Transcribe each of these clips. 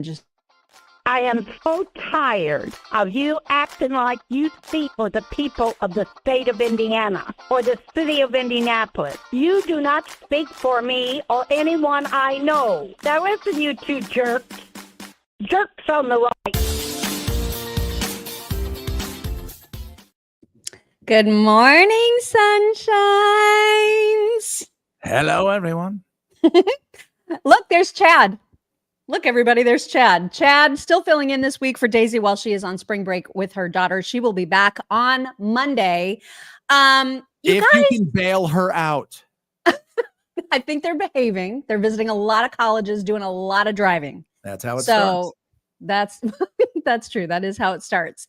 just I am so tired of you acting like you speak for the people of the state of Indiana or the city of Indianapolis. You do not speak for me or anyone I know. Now listen, you two jerks. Jerks on the right. good morning, sunshines. Hello, everyone. Look, there's Chad. Look, everybody, there's Chad. Chad still filling in this week for Daisy while she is on spring break with her daughter. She will be back on Monday. You can bail her out. I think they're behaving. They're visiting a lot of colleges, doing a lot of driving. That's how it starts. That's true. That is how it starts.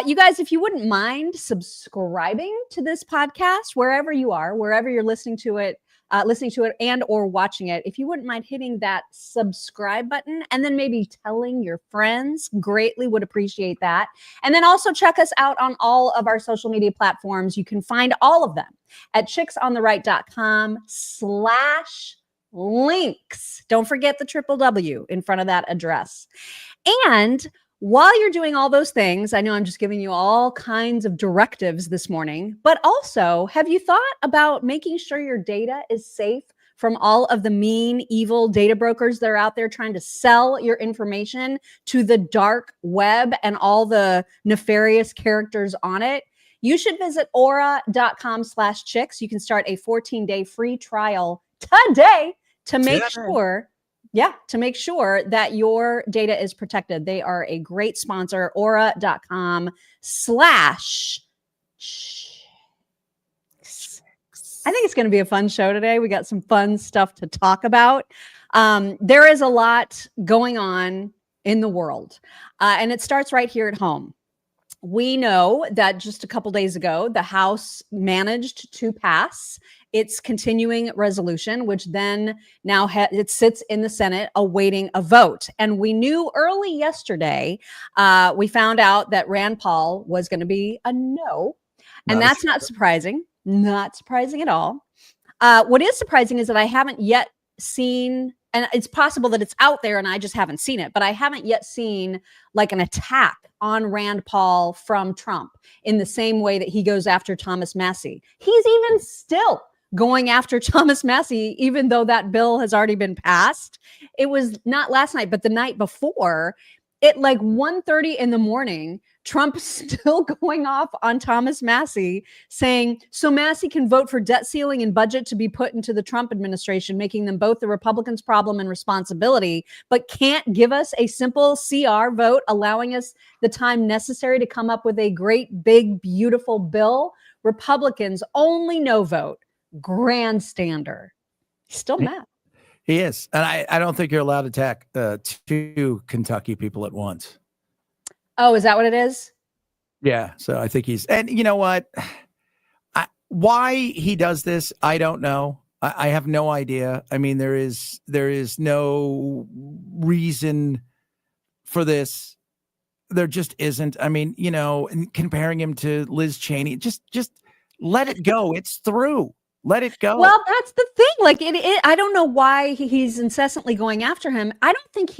You guys, if you wouldn't mind subscribing to this podcast, wherever you are, wherever you're listening to it and or watching it, if you wouldn't mind hitting that subscribe button and then maybe telling your friends, greatly would appreciate that. And then also check us out on all of our social media platforms. You can find all of them at chicksontheright.com/links. Don't forget the www in front of that address. And while you're doing all those things, I know I'm just giving you all kinds of directives this morning, but also, have you thought about making sure your data is safe from all of the mean, evil data brokers that are out there trying to sell your information to the dark web and all the nefarious characters on it? You should visit aura.com/chicks. You can start a 14-day free trial today to make sure that your data is protected. They are a great sponsor, aura.com/chicks. I think it's going to be a fun show today. We got some fun stuff to talk about. There is a lot going on in the world, and it starts right here at home. We know that just a couple days ago, the House managed to pass its continuing resolution, which then now it sits in the Senate awaiting a vote. And we knew early yesterday, we found out that Rand Paul was going to be a no. And that's not surprising. Not surprising at all. What is surprising is that I haven't yet seen, and it's possible that it's out there and I just haven't seen it, but I haven't yet seen like an attack on Rand Paul from Trump in the same way that he goes after Thomas Massie. He's even still going after Thomas Massie, even though that bill has already been passed. It was not last night, but the night before, at like 1:30 in the morning, Trump's still going off on Thomas Massie, saying, so Massie can vote for debt ceiling and budget to be put into the Trump administration, making them both the Republicans' problem and responsibility, but can't give us a simple CR vote, allowing us the time necessary to come up with a great, big, beautiful bill. Republicans only no vote. Grandstander. He's still mad. He is. And I don't think you're allowed to attack two Kentucky people at once. Oh, is that what it is? Yeah. So I think and you know what? Why he does this, I don't know. I have no idea. I mean, there is no reason for this. There just isn't. I mean, and comparing him to Liz Cheney, just let it go. It's through. Let it go. Well, that's the thing. Like, I don't know why he's incessantly going after him. I think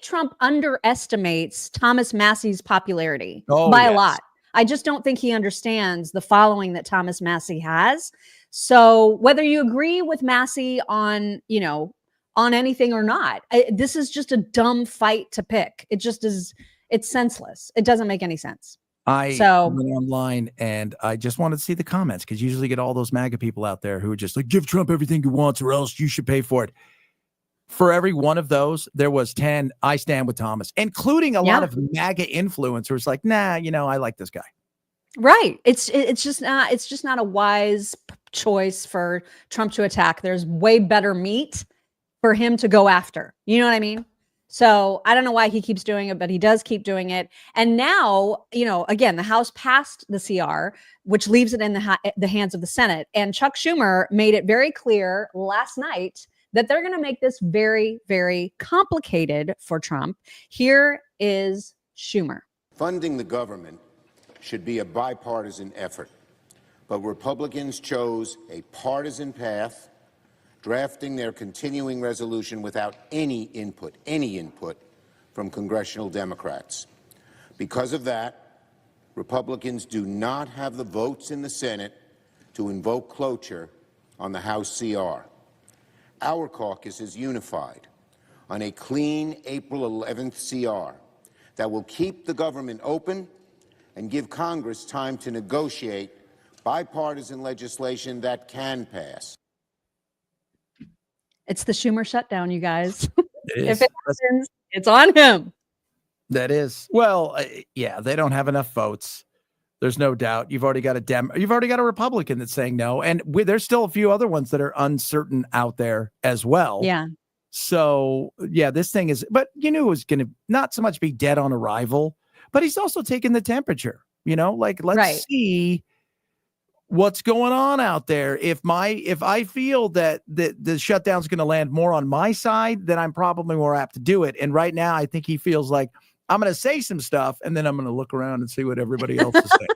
Trump underestimates Thomas Massie's popularity by a lot. I just don't think he understands the following that Thomas Massie has. So whether you agree with Massie on anything or not, this is just a dumb fight to pick. It just is. It's senseless. It doesn't make any sense. I went online and I just wanted to see the comments because usually get all those MAGA people out there who are just like, give Trump everything he wants or else you should pay for it. For every one of those, there was 10, I stand with Thomas, including a lot of MAGA influencers like, nah, I like this guy. Right. It's just not a wise choice for Trump to attack. There's way better meat for him to go after. You know what I mean? So I don't know why he keeps doing it, but he does keep doing it. And now, again, the House passed the CR, which leaves it in the hands of the Senate. And Chuck Schumer made it very clear last night that they're going to make this very, very complicated for Trump. Here is Schumer. Funding the government should be a bipartisan effort, but Republicans chose a partisan path drafting their continuing resolution without any input from congressional Democrats. Because of that, Republicans do not have the votes in the Senate to invoke cloture on the House CR. Our caucus is unified on a clean April 11th CR that will keep the government open and give Congress time to negotiate bipartisan legislation that can pass. It's the Schumer shutdown, you guys. It If is. it happens, it's on him. That is. Well, yeah, they don't have enough votes. There's no doubt. You've already got a Republican that's saying no, and there's still a few other ones that are uncertain out there as well. Yeah. So yeah, this thing is. But you knew it was going to not so much be dead on arrival, but he's also taking the temperature. Like let's see what's going on out there. If I feel that the shutdown's going to land more on my side, then I'm probably more apt to do it. And right now, I think he feels like I'm going to say some stuff, and then I'm going to look around and see what everybody else is saying.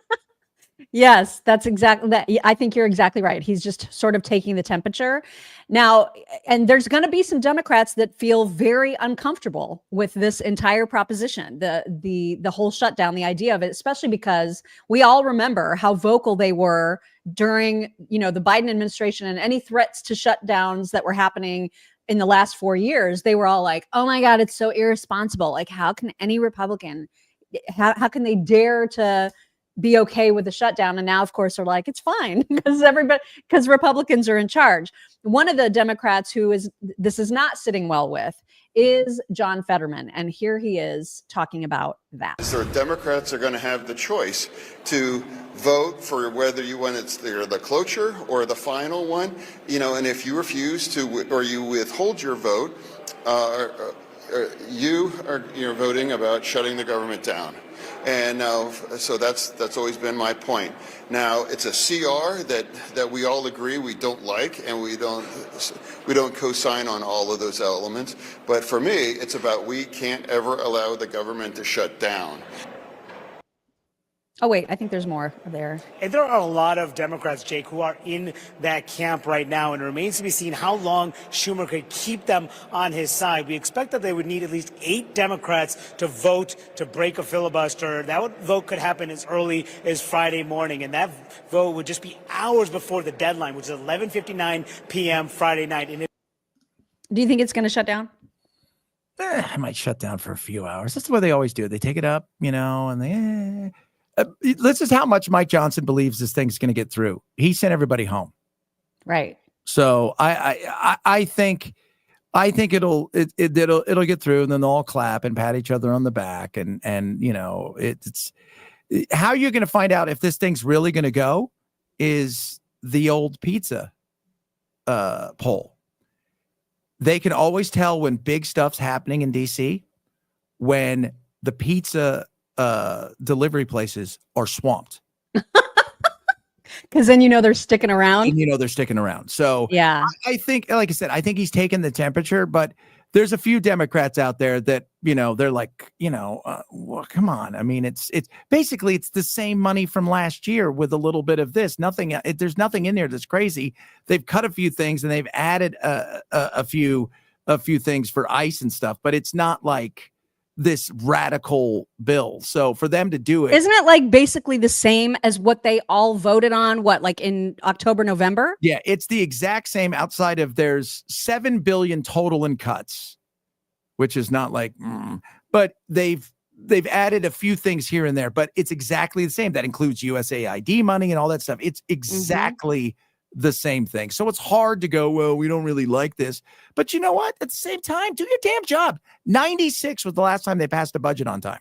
Yes, that's exactly that. I think you're exactly right. He's just sort of taking the temperature now. And there's going to be some Democrats that feel very uncomfortable with this entire proposition, the whole shutdown, the idea of it, especially because we all remember how vocal they were during, the Biden administration and any threats to shutdowns that were happening in the last 4 years. They were all like, oh my God, it's so irresponsible. Like, how can any Republican, how can they dare to be okay with the shutdown? And now, of course, they're like, it's fine because Republicans are in charge. One of the Democrats this is not sitting well with is John Fetterman. And here he is talking about that. So Democrats are going to have the choice to vote for whether you want the cloture or the final one, and if you refuse to, or you withhold your vote, you're voting about shutting the government down. And so that's always been my point. Now it's a CR that we all agree we don't like, and we don't co-sign on all of those elements. But for me, it's about we can't ever allow the government to shut down. Oh, wait, I think there's more there. And there are a lot of Democrats, Jake, who are in that camp right now, and it remains to be seen how long Schumer could keep them on his side. We expect that they would need at least 8 Democrats to vote to break a filibuster. That vote could happen as early as Friday morning, and that vote would just be hours before the deadline, which is 11:59 p.m. Friday night. And Do you think it's going to shut down? I might shut down for a few hours. That's the way they always do it. They take it up, and they... this is how much Mike Johnson believes this thing's going to get through. He sent everybody home. Right. So I think it'll get through, and then they'll all clap and pat each other on the back. And it's how you're going to find out if this thing's really going to go is the old pizza poll. They can always tell when big stuff's happening in DC when the pizza delivery places are swamped. Because then they're sticking around. So yeah, I think, like I said, I think he's taken the temperature, but there's a few Democrats out there that, they're like, well, come on. I mean, it's basically, it's the same money from last year with a little bit of this, there's nothing in there that's crazy. They've cut a few things and they've added a few things for ICE and stuff, but it's not like this radical bill. So for them to do it, isn't it like basically the same as what they all voted on? Like in October, November? Yeah, it's the exact same outside of there's $7 billion total in cuts, which is not like, but they've added a few things here and there, but it's exactly the same. That includes USAID money and all that stuff. It's exactly the same thing. So it's hard to go, well, we don't really like this. But you know what? At the same time, do your damn job. 96 was the last time they passed a budget on time.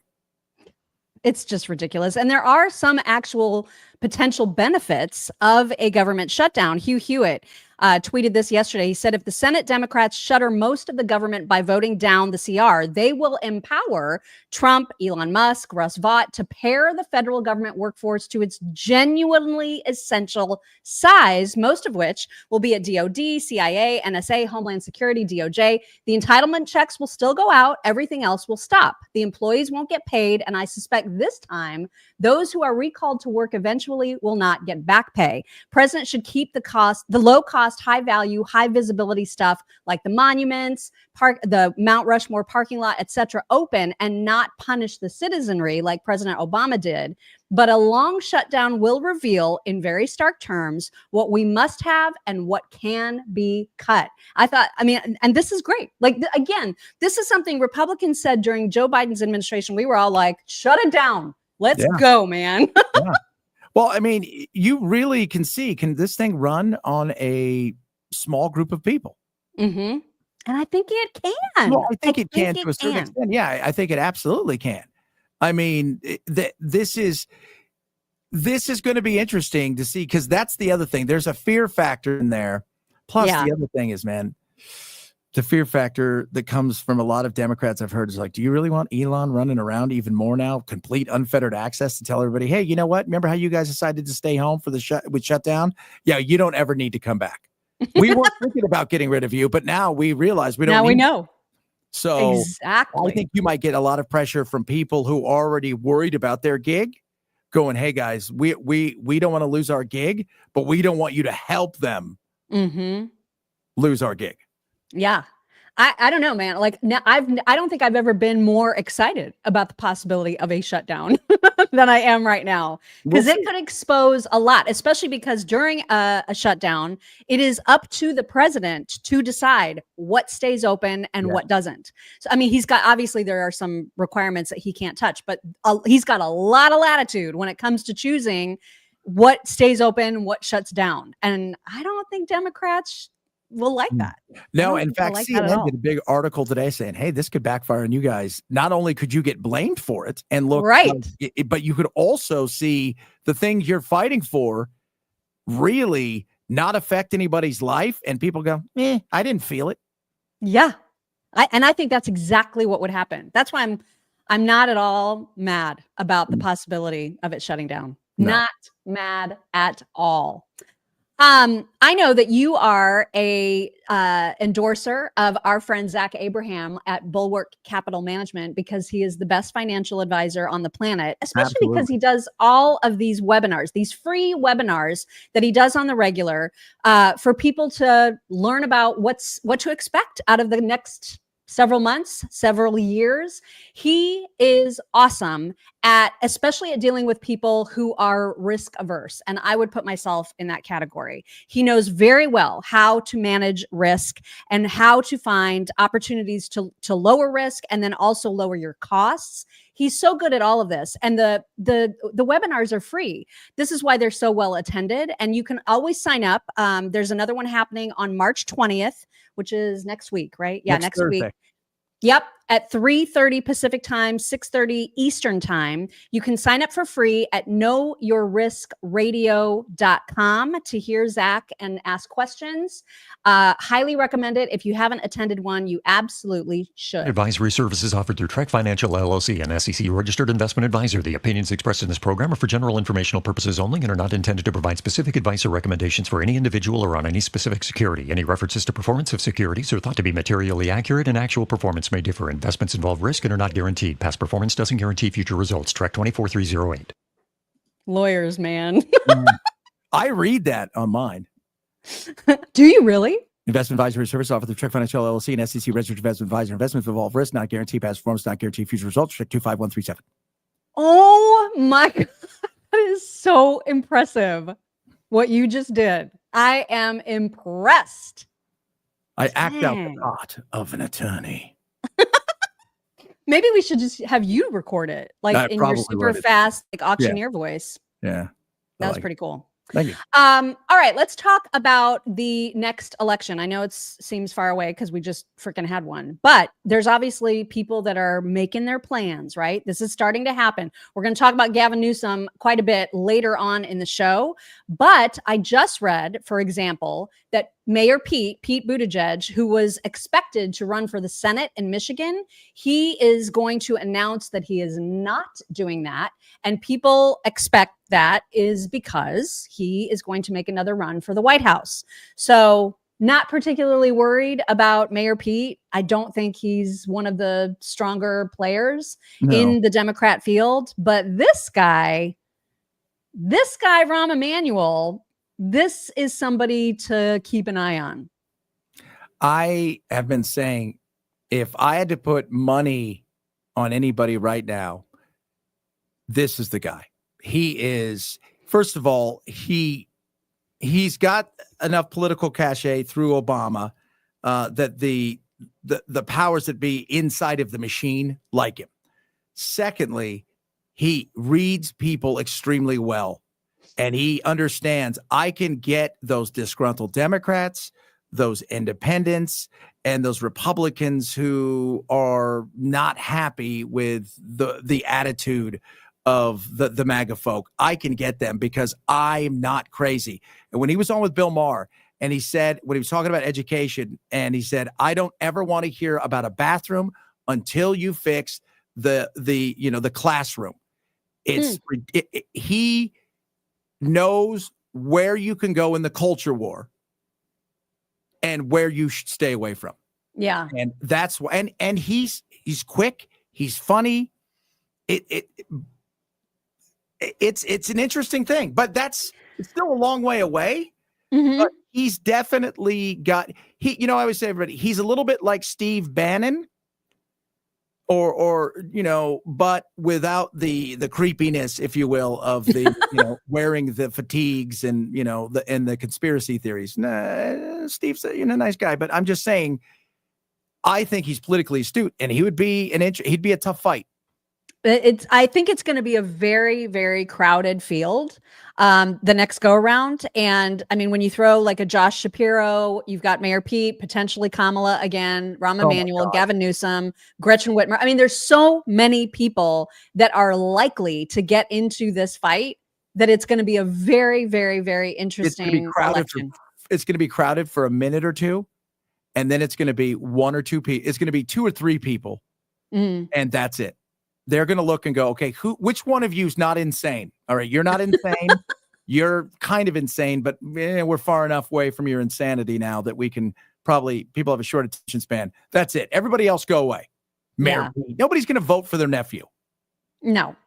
It's just ridiculous. And there are some actual potential benefits of a government shutdown. Hugh Hewitt tweeted this yesterday. He said, if the Senate Democrats shutter most of the government by voting down the CR, they will empower Trump, Elon Musk, Russ Vought to pare the federal government workforce to its genuinely essential size, most of which will be at DOD, CIA, NSA, Homeland Security, DOJ. The entitlement checks will still go out. Everything else will stop. The employees won't get paid. And I suspect this time, those who are recalled to work eventually will not get back pay. President should keep the low cost cost, high value, high visibility stuff like the monuments, the Mount Rushmore parking lot, etc., open and not punish the citizenry like President Obama did. But a long shutdown will reveal in very stark terms what we must have and what can be cut. And this is great. Like, again, this is something Republicans said during Joe Biden's administration. We were all like, shut it down. Let's go, man. Yeah. Well, I mean, you really can see, can this thing run on a small group of people? Mm-hmm. And I think it can. Well, I think it can to a certain extent. Yeah, I think it absolutely can. I mean, this is going to be interesting to see, because that's the other thing. There's a fear factor in there. Plus, the other thing is, man, the fear factor that comes from a lot of Democrats I've heard is like, do you really want Elon running around even more now? Complete unfettered access to tell everybody, hey, you know what? Remember how you guys decided to stay home for the shutdown? Yeah, you don't ever need to come back. We weren't thinking about getting rid of you, but now we realize we don't. Now we know. So exactly. I think you might get a lot of pressure from people who are already worried about their gig, going, hey guys, we don't want to lose our gig, but we don't want you to help them lose our gig. Yeah. I don't know, man. Like, now I don't think I've ever been more excited about the possibility of a shutdown than I am right now, because it could expose a lot, especially because during a shutdown, it is up to the president to decide what stays open and what doesn't. So, I mean, obviously there are some requirements that he can't touch, but he's got a lot of latitude when it comes to choosing what stays open, what shuts down. And I don't think Democrats will like that. No, in fact, CNN did a big article today saying, hey, this could backfire on you guys. Not only could you get blamed for it and look right, but you could also see the things you're fighting for really not affect anybody's life. And people go, I didn't feel it. Yeah. I think that's exactly what would happen. That's why I'm not at all mad about the possibility of it shutting down. No. Not mad at all. I know that you are a endorser of our friend Zach Abraham at Bulwark Capital Management, because he is the best financial advisor on the planet, especially because he does all of these webinars, these free webinars that he does on the regular, for people to learn about what to expect out of the next several months, several years. He is awesome especially at dealing with people who are risk averse. And I would put myself in that category. He knows very well how to manage risk and how to find opportunities to lower risk and then also lower your costs. He's so good at all of this. And the webinars are free. This is why they're so well attended. And you can always sign up. There's another one happening on March 20th, which is next week, right? Yeah, next Thursday. Week. Yep. At 3:30 Pacific time, 6:30 Eastern time. You can sign up for free at knowyourriskradio.com to hear Zach and ask questions. Highly recommend it. If you haven't attended one, you absolutely should. Advisory services offered through Trek Financial LLC, an SEC registered investment advisor. The opinions expressed in this program are for general informational purposes only and are not intended to provide specific advice or recommendations for any individual or on any specific security. Any references to performance of securities are thought to be materially accurate, and actual performance may differ. Investments involve risk and are not guaranteed. Past performance doesn't guarantee future results. Trek 24308. Lawyers, man. I read that on mine. Do you really? Investment advisory service offered through Trek Financial LLC and SEC registered investment advisor. Investments involve risk, not guarantee past performance, not guarantee future results. Trek 25137. Oh my God. That is so impressive what you just did. I am impressed. I act out the thought of an attorney. Maybe we should just have you record it, like in your super fast, like auctioneer voice. Yeah. That's pretty cool. Thank you. All right, let's talk about the next election. I know it seems far away because we just freaking had one, but there's obviously people that are making their plans, right? This is starting to happen. We're going to talk about Gavin Newsom quite a bit later on in the show, but I just read, for example, that Mayor Pete Buttigieg, who was expected to run for the Senate in Michigan, he is going to announce that he is not doing that. And people expect that is because he is going to make another run for the White House. So not particularly worried about Mayor Pete. I don't think he's one of the stronger players in the Democrat field. But this guy, Rahm Emanuel, this is somebody to keep an eye on. I have been saying, if I had to put money on anybody right now, this is the guy. He is, first of all, he's got enough political cachet through Obama that the powers that be inside of the machine like him. Secondly, he reads people extremely well, and he understands I can get those disgruntled Democrats, those independents, and those Republicans who are not happy with the attitude of the MAGA folk. I can get them because I'm not crazy. And when he was on with Bill Maher, and he said, when he was talking about education, and he said, I don't ever want to hear about a bathroom until you fix the classroom. He knows where you can go in the culture war and where you should stay away from. Yeah. And that's why, and he's quick, he's funny. It's an interesting thing, but it's still a long way away. Mm-hmm. But he's definitely got, I always say, everybody, he's a little bit like Steve Bannon, or but without the creepiness, if you will, of the wearing the fatigues and the conspiracy theories. Nah, Steve's a nice guy, but I'm just saying, I think he's politically astute, and he'd be a tough fight. I think it's going to be a very, very crowded field the next go around. And I mean, when you throw like a Josh Shapiro, you've got Mayor Pete, potentially Kamala again, Rahm Emanuel, Gavin Newsom, Gretchen Whitmer. I mean, there's so many people that are likely to get into this fight that it's going to be a very, very, very interesting election. It's going to be crowded for a minute or two, and then it's going to be one or two people. It's going to be two or three people, and that's it. They're going to look and go, okay, which one of you is not insane? All right, you're not insane. You're kind of insane, but we're far enough away from your insanity now that we can people have a short attention span. That's it. Everybody else go away. Yeah. Nobody's going to vote for their nephew. No,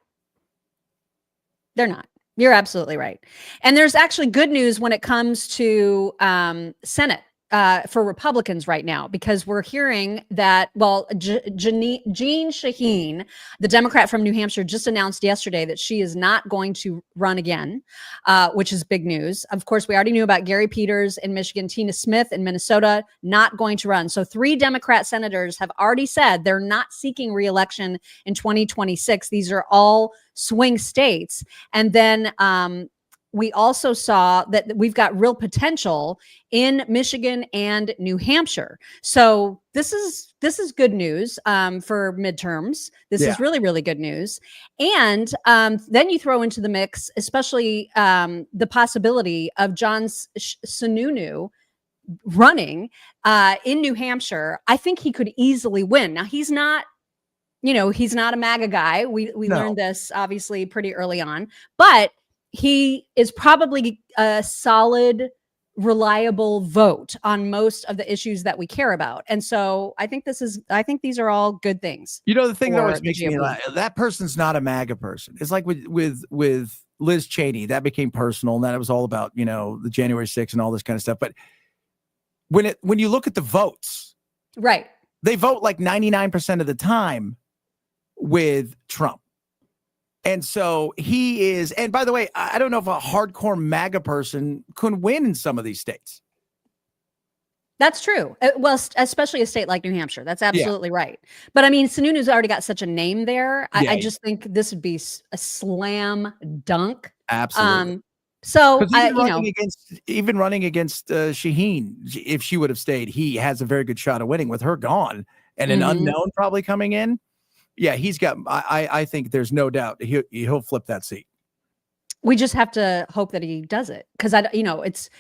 they're not. You're absolutely right. And there's actually good news when it comes to Senate. For Republicans right now, because we're hearing that, Jeanne Shaheen, the Democrat from New Hampshire, just announced yesterday that she is not going to run again, which is big news. Of course, we already knew about Gary Peters in Michigan, Tina Smith in Minnesota, not going to run. So 3 Democrat senators have already said they're not seeking re-election in 2026. These are all swing states. And then we also saw that we've got real potential in Michigan and New Hampshire. So this is good news for midterms. This is really, really good news. And then you throw into the mix, especially the possibility of John Sununu running in New Hampshire. I think he could easily win. Now, he's not a MAGA guy. We learned this obviously pretty early on, but he is probably a solid, reliable vote on most of the issues that we care about. And so I think these are all good things. The thing that always makes me laugh, that person's not a MAGA person. It's like with Liz Cheney, that became personal, and that it was all about, the January 6th and all this kind of stuff. But when you look at the votes, right, they vote like 99% of the time with Trump. And so he is, and by the way, I don't know if a hardcore MAGA person can win in some of these states. That's true. Well, especially a state like New Hampshire. That's absolutely right. But I mean, Sununu's already got such a name there. I just think this would be a slam dunk. Absolutely. So even running against Shaheen, if she would have stayed, he has a very good shot of winning with her gone and an unknown probably coming in. Yeah, he's got. I think there's no doubt he'll flip that seat. We just have to hope that he does it, because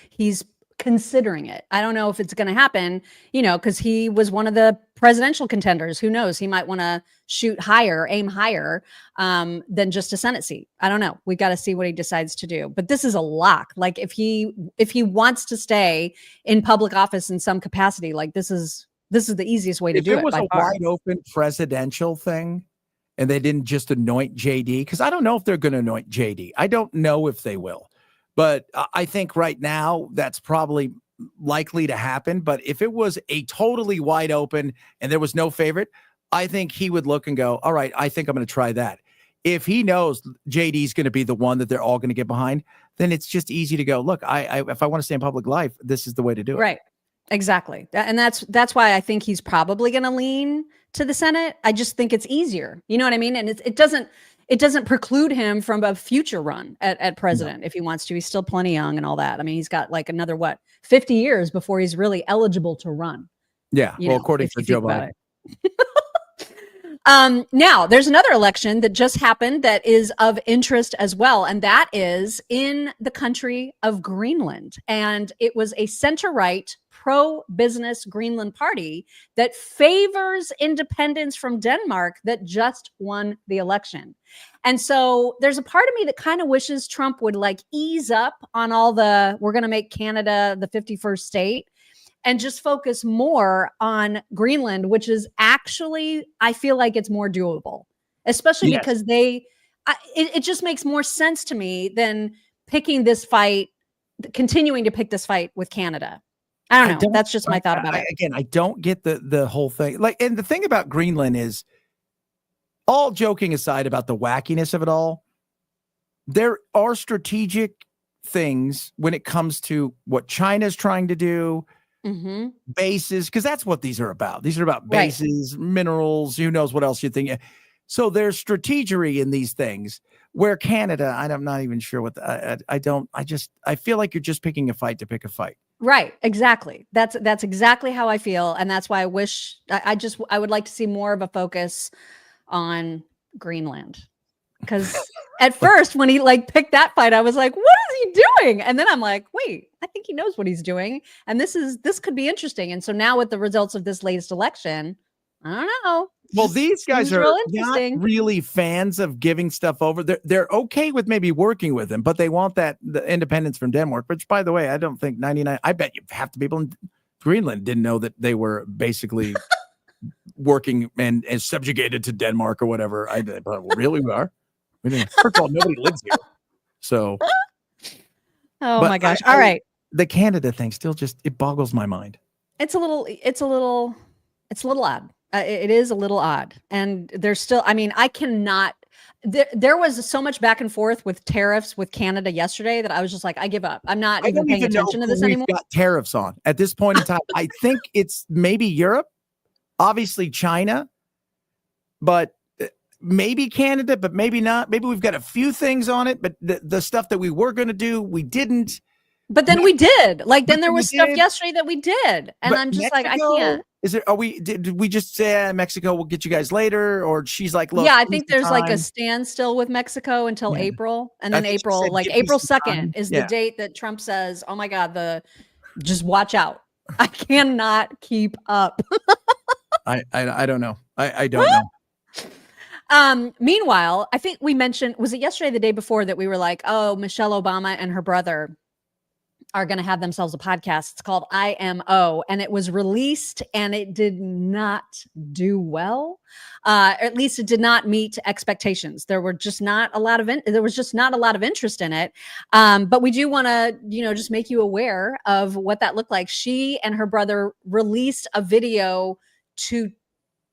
he's considering it. I don't know if it's going to happen, because he was one of the presidential contenders. Who knows? He might want to aim higher than just a Senate seat. I don't know. We got to see what he decides to do. But this is a lock. Like if he wants to stay in public office in some capacity, like this is the easiest way to do it. If it was a wide open presidential thing and they didn't just anoint JD, because I don't know if they're going to anoint JD. I don't know if they will. But I think right now that's probably likely to happen. But if it was a totally wide open and there was no favorite, I think he would look and go, all right, I think I'm going to try that. If he knows JD's going to be the one that they're all going to get behind, then it's just easy to go, look, if I want to stay in public life, this is the way to do it. Right. Exactly. And that's why I think he's probably going to lean to the Senate. I just think it's easier. You know what I mean? And it doesn't preclude him from a future run at president if he wants to. He's still plenty young and all that. I mean, he's got like another 50 years before he's really eligible to run. Yeah. Well, according to Joe Biden. Now there's another election that just happened that is of interest as well. And that is in the country of Greenland. And it was a center-right pro-business Greenland party that favors independence from Denmark that just won the election. And so there's a part of me that kind of wishes Trump would like ease up on all we're going to make Canada the 51st state and just focus more on Greenland, which is actually, I feel like it's more doable, especially because it just makes more sense to me than continuing to pick this fight with Canada. I don't know. That's just my thought about it. Again, I don't get the whole thing. Like, and the thing about Greenland is, all joking aside about the wackiness of it all, there are strategic things when it comes to what China's trying to do, bases, because that's what these are about. These are about bases, minerals, who knows what else you think. So there's strategery in these things where Canada, I'm not even sure what I feel like you're just picking a fight to pick a fight. Right. Exactly. That's exactly how I feel. And that's why I wish I would like to see more of a focus on Greenland. Because at first when he like picked that fight, I was like, what is he doing? And then I'm like, wait, I think he knows what he's doing. And this could be interesting. And so now with the results of this latest election, I don't know. Well, these guys are not really fans of giving stuff over. They're okay with maybe working with him, but they want the independence from Denmark, which, by the way, I don't think 99. I bet you half the people in Greenland didn't know that they were basically working and subjugated to Denmark or whatever. Really, we are. First of all, nobody lives here. So, my gosh! All right, the Canada thing still it boggles my mind. It's a little odd. It is a little odd. And there's still, I mean, I cannot, there was so much back and forth with tariffs with Canada yesterday that I was just like, I give up. I'm not even paying attention to this anymore. We've got tariffs on at this point in time. I think it's maybe Europe, obviously China, but maybe Canada, but maybe not. Maybe we've got a few things on it, but the stuff that we were going to do, we didn't. But then we did. Like, then there was stuff yesterday that we did. And I'm just like, I can't. Did we just say Mexico will get you guys later? Or she's like, look. Yeah, I think there's like a standstill with Mexico until April. And then April 2nd is the date that Trump says, oh my God, just watch out. I cannot keep up. I don't know. I don't know. Meanwhile, I think we mentioned, was it yesterday, the day before, that we were like, oh, Michelle Obama and her brother are going to have themselves a podcast. It's called IMO, and it was released and it did not do well. At least it did not meet expectations. There was just not a lot of interest in it. But we do want to, just make you aware of what that looked like. She and her brother released a video to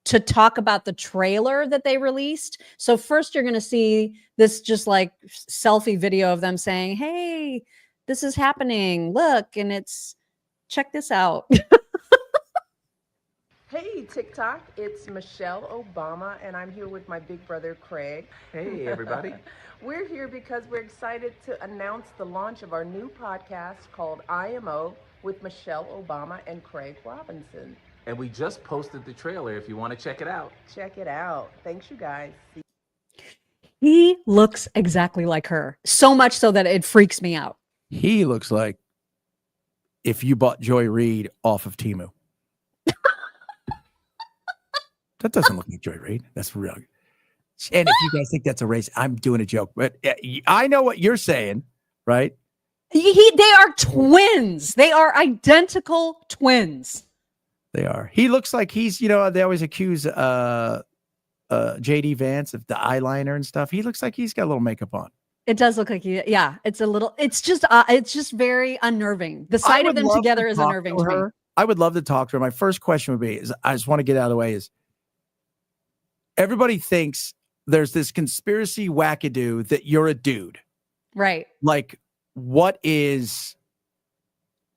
talk about the trailer that they released. So first you're going to see this just like selfie video of them saying, hey, this is happening. Look, and check this out. Hey, TikTok, it's Michelle Obama, and I'm here with my big brother, Craig. Hey, everybody. We're here because we're excited to announce the launch of our new podcast called IMO with Michelle Obama and Craig Robinson. And we just posted the trailer if you want to check it out. Check it out. Thanks, you guys. He looks exactly like her, so much so that it freaks me out. He looks like if you bought Joy Reid off of Temu. That doesn't look like Joy Reid. That's real. And if you guys think that's a race, I'm doing a joke. But I know what you're saying, right? They are twins. They are identical twins. They are. He looks like he's, they always accuse JD Vance of the eyeliner and stuff. He looks like he's got a little makeup on. It does look like yeah, it's just very unnerving. The sight of them together is unnerving to me. I would love to talk to her. My first question would be, I just want to get out of the way, is everybody thinks there's this conspiracy wackadoo that you're a dude. Right. Like, what is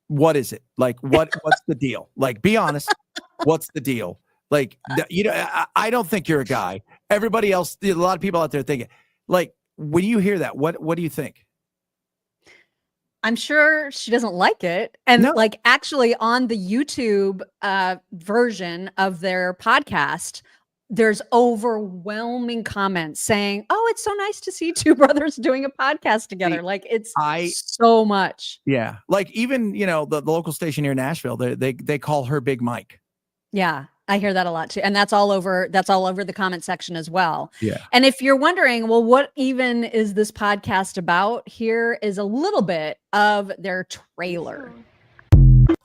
it? Like, what's the deal? Like, be honest. What's the deal? Like, I don't think you're a guy. Everybody else, a lot of people out there thinking, like, when you hear that, what do you think? I'm sure she doesn't like it. And like actually on the YouTube version of their podcast, there's overwhelming comments saying, "Oh, it's so nice to see two brothers doing a podcast together." Like it's so much. Yeah. Like even, the local station here in Nashville, they call her Big Mike. Yeah. I hear that a lot too. And that's all over the comment section as well. Yeah. And if you're wondering, well, what even is this podcast about? Here is a little bit of their trailer.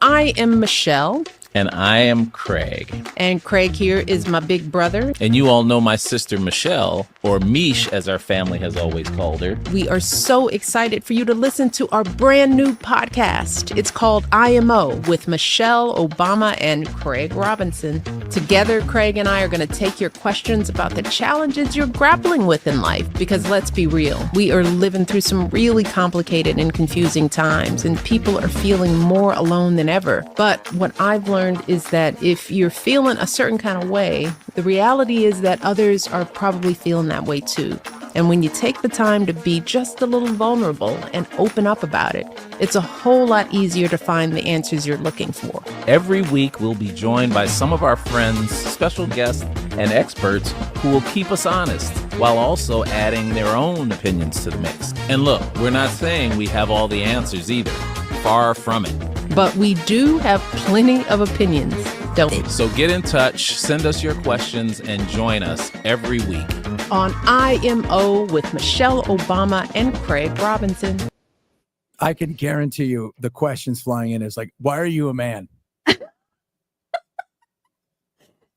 I am Michelle. And I am Craig. And Craig here is my big brother. And you all know my sister Michelle, or Mish as our family has always called her. We are so excited for you to listen to our brand new podcast. It's called IMO with Michelle Obama and Craig Robinson. Together, Craig and I are going to take your questions about the challenges you're grappling with in life. Because let's be real, we are living through some really complicated and confusing times, and people are feeling more alone than ever. But what I've learned is that if you're feeling a certain kind of way, the reality is that others are probably feeling that way too. And when you take the time to be just a little vulnerable and open up about it, it's a whole lot easier to find the answers you're looking for. Every week, we'll be joined by some of our friends, special guests, and experts who will keep us honest while also adding their own opinions to the mix. And look, we're not saying we have all the answers either. Far from it. But we do have plenty of opinions, don't we? So get in touch, send us your questions, and join us every week on IMO with Michelle Obama and Craig Robinson. I can guarantee you the questions flying in is like, why are you a man? Then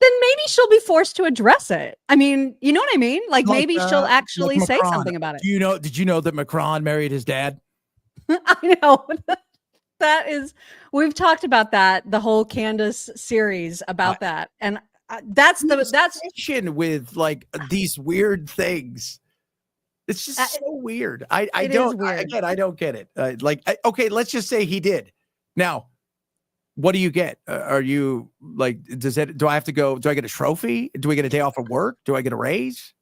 maybe she'll be forced to address it. I mean, you know what I mean? Like maybe she'll actually say something about it. Did you know that Macron married his dad? I know. We've talked about that, the whole Candace series about that. And that's with like these weird things. It's just so weird. I don't get it. Okay, let's just say he did. Now, what do you get? Are you like, do I have to go? Do I get a trophy? Do we get a day off of work? Do I get a raise?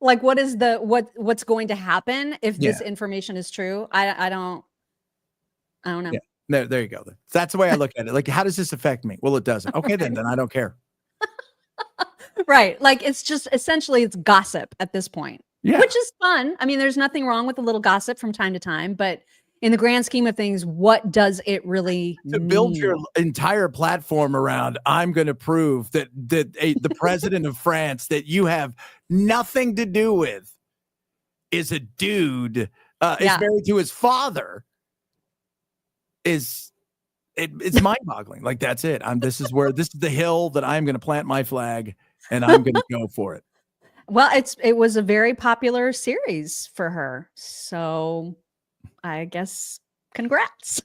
Like, what's going to happen if this information is true? I don't know. Yeah. There you go. That's the way I look at it. Like, how does this affect me? Well, it doesn't. Okay, then I don't care. Right. Like, it's just essentially it's gossip at this point, which is fun. I mean, there's nothing wrong with a little gossip from time to time, but in the grand scheme of things, what does it really mean? Build your entire platform around, I'm going to prove that the president of France that you have nothing to do with is a dude, is married to his father. It's mind-boggling. Like, that's it. This is the hill that I'm going to plant my flag, and I'm going to go for it. Well, it was a very popular series for her, so I guess congrats.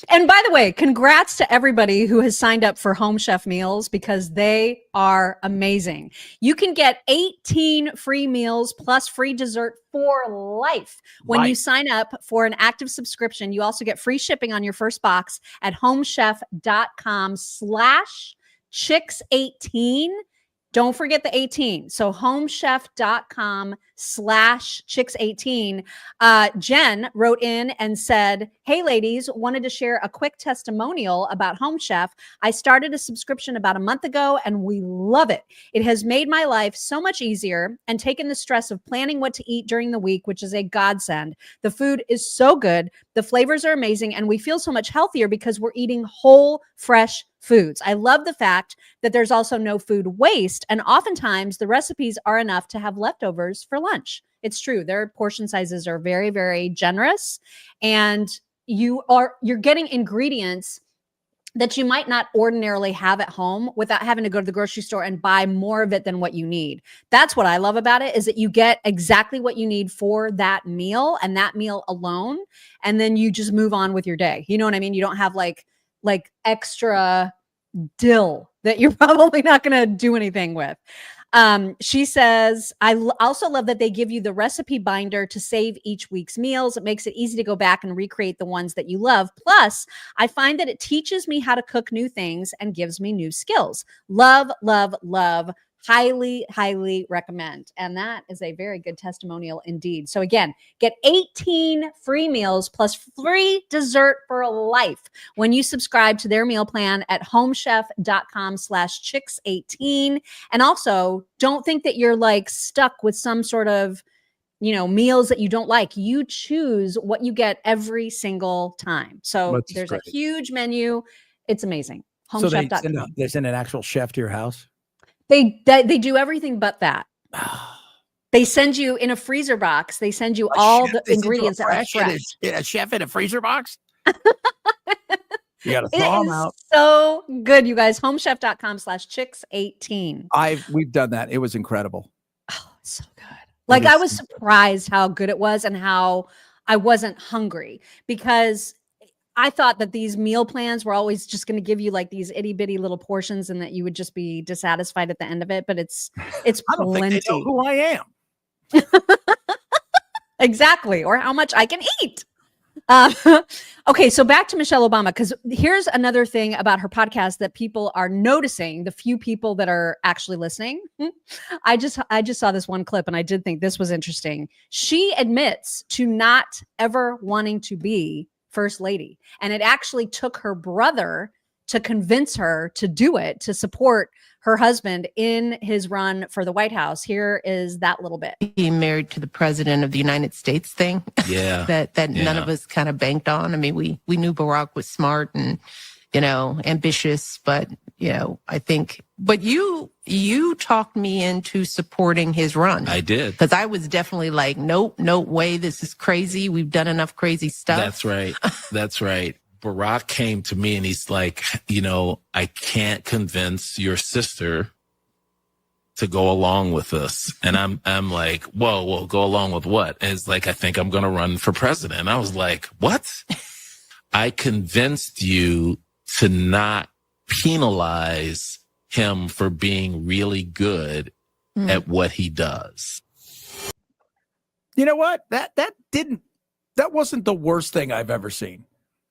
And by the way, congrats to everybody who has signed up for Home Chef meals, because they are amazing. You can get 18 free meals plus free dessert for life when you sign up for an active subscription. You also get free shipping on your first box at homechef.com/chicks18. Don't forget the 18. So homechef.com/chicks18. Jen wrote in and said, "Hey ladies, wanted to share a quick testimonial about Home Chef. I started a subscription about a month ago and we love it. It has made my life so much easier and taken the stress of planning what to eat during the week, which is a godsend. The food is so good. The flavors are amazing and we feel so much healthier because we're eating whole, fresh foods. I love the fact that there's also no food waste, and oftentimes the recipes are enough to have leftovers for lunch. It's true. Their portion sizes are very, very generous, and you're getting ingredients that you might not ordinarily have at home without having to go to the grocery store and buy more of it than what you need. That's what I love about it, is that you get exactly what you need for that meal and that meal alone. And then you just move on with your day. You know what I mean? You don't have like extra dill that you're probably not going to do anything with. She says, also love that they give you the recipe binder to save each week's meals. It makes it easy to go back and recreate the ones that you love. Plus, I find that it teaches me how to cook new things and gives me new skills. Love, love, love. Highly, highly recommend. And that is a very good testimonial indeed. So again, get 18 free meals plus free dessert for life when you subscribe to their meal plan at homechef.com/chicks18. And also, don't think that you're like stuck with some sort of, meals that you don't like. You choose what you get every single time. So there's a huge menu. It's amazing. Homechef.com. So they send an actual chef to your house? They do everything but that. They send you in a freezer box. They send you all the ingredients that are fresh. A chef in a freezer box? You got to throw them out. So good, you guys. Homechef.com/chicks18. We've done that. It was incredible. Oh, so good. Like, I was surprised how good it was and how I wasn't hungry, because I thought that these meal plans were always just going to give you like these itty bitty little portions and that you would just be dissatisfied at the end of it. But it's I don't plenty. think they know who I am. Exactly. Or how much I can eat. Okay. So back to Michelle Obama, because here's another thing about her podcast that people are noticing, the few people that are actually listening. I just saw this one clip and I did think this was interesting. She admits to not ever wanting to be first lady. And it actually took her brother to convince her to do it, to support her husband in his run for the White House. Here is that little bit. Being married to the president of the United States thing. Yeah. that none of us kind of banked on. I mean, we knew Barack was smart and, ambitious, but, I think, but you talked me into supporting his run. I did. Because I was definitely like, nope, no way. This is crazy. We've done enough crazy stuff. That's right. That's right. Barack came to me and he's like, I can't convince your sister to go along with this. And I'm like, whoa, go along with what? And it's like, I think I'm going to run for president. And I was like, what? I convinced you to not penalize him for being really good at what he does. You know what? That wasn't the worst thing I've ever seen.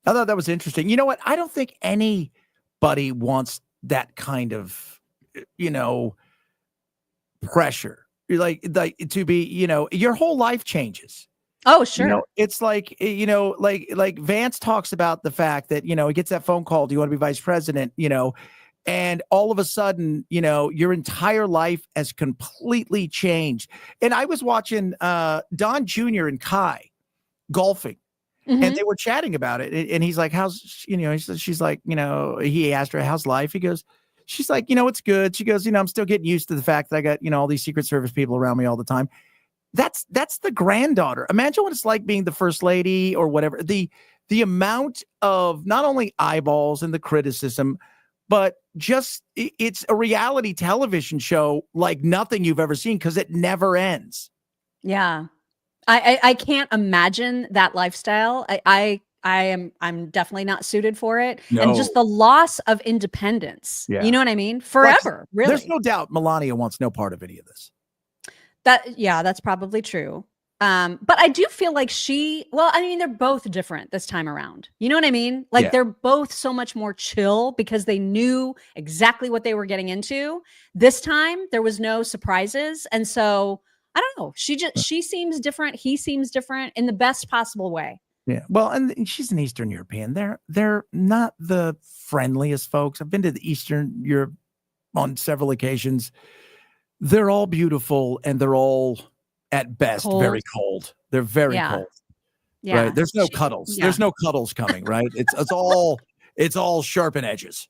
I thought that was interesting. You know what? I don't think anybody wants that kind of, pressure. Like to be, your whole life changes. Oh, sure. It's like, like Vance talks about the fact that, he gets that phone call. Do you want to be vice president? And all of a sudden, your entire life has completely changed. And I was watching Don Jr. and Kai golfing. Mm-hmm. And they were chatting about it. And he's like, she's like, he asked her, how's life? She's like, it's good. She goes, I'm still getting used to the fact that I got, all these Secret Service people around me all the time. That's the granddaughter. Imagine what it's like being the first lady or whatever. The amount of not only eyeballs and the criticism, but just it's a reality television show like nothing you've ever seen because it never ends. Yeah. I can't imagine that lifestyle. I'm definitely not suited for it. No. And just the loss of independence. Yeah. You know what I mean? Forever, really. There's no doubt Melania wants no part of any of this. That's probably true. But I do feel like they're both different this time around. You know what I mean? Like they're both so much more chill because they knew exactly what they were getting into. This time there was no surprises. And so I don't know. She seems different. He seems different in the best possible way. Yeah. Well, and she's an Eastern European. They're not the friendliest folks. I've been to the Eastern Europe on several occasions. They're all beautiful and they're all at best cold. Very cold. They're very cold. Yeah. Right. There's no cuddles. Yeah. There's no cuddles coming, right? It's all sharpened edges.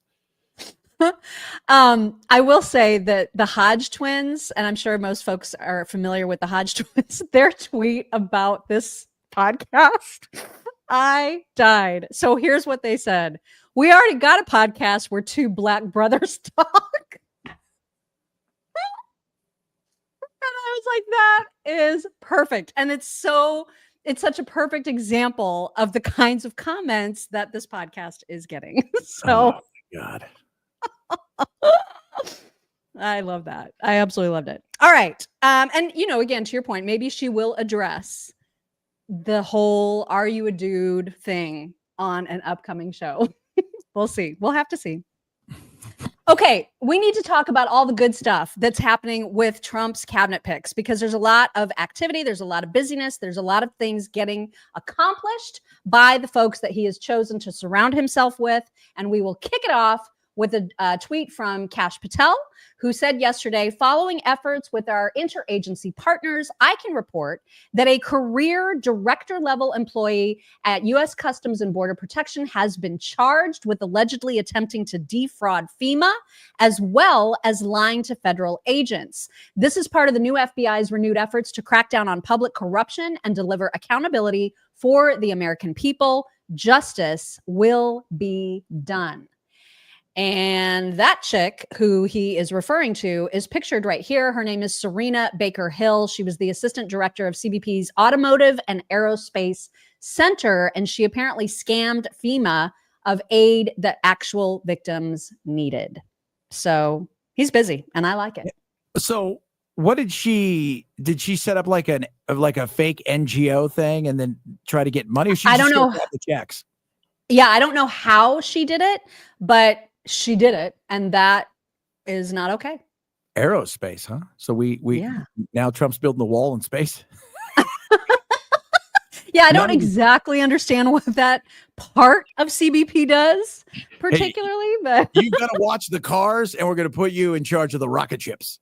I will say that the Hodge Twins, and I'm sure most folks are familiar with the Hodge Twins, their tweet about this podcast, I died. So here's what they said. We already got a podcast where two black brothers talk. And I was like, that is perfect. And it's such a perfect example of the kinds of comments that this podcast is getting. So, oh God. I love that. I absolutely loved it. All right. And again, to your point, maybe she will address the whole "are you a dude" thing on an upcoming show. We'll see. We'll have to see. Okay, we need to talk about all the good stuff that's happening with Trump's cabinet picks, because there's a lot of activity, there's a lot of busyness, there's a lot of things getting accomplished by the folks that he has chosen to surround himself with. And we will kick it off with a tweet from Kash Patel, who said yesterday, following efforts with our interagency partners, I can report that a career director-level employee at U.S. Customs and Border Protection has been charged with allegedly attempting to defraud FEMA, as well as lying to federal agents. This is part of the new FBI's renewed efforts to crack down on public corruption and deliver accountability for the American people. Justice will be done. And that chick who he is referring to is pictured right here. Her name is Serena Baker Hill. She was the assistant director of CBP's Automotive and Aerospace Center, and she apparently scammed FEMA of aid that actual victims needed. So he's busy, and I like it. So what did she set up like a fake NGO thing and then try to get money? Or she I don't know the checks. Yeah, I don't know how she did it, but she did it, and that is not okay. Aerospace, huh? So we now Trump's building the wall in space. Yeah, I don't exactly understand what that part of CBP does particularly, but you got to watch the cars, and we're going to put you in charge of the rocket ships.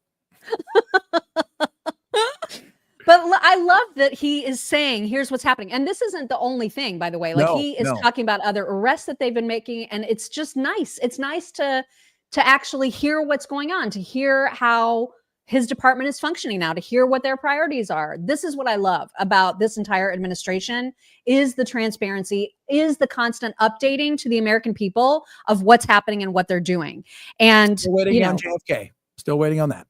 But I love that he is saying, here's what's happening. And this isn't the only thing, by the way. Like he is talking about other arrests that they've been making. And it's just nice. It's nice to actually hear what's going on, to hear how his department is functioning now, to hear what their priorities are. This is what I love about this entire administration, is the transparency, is the constant updating to the American people of what's happening and what they're doing. And still waiting on JFK. Still waiting on that.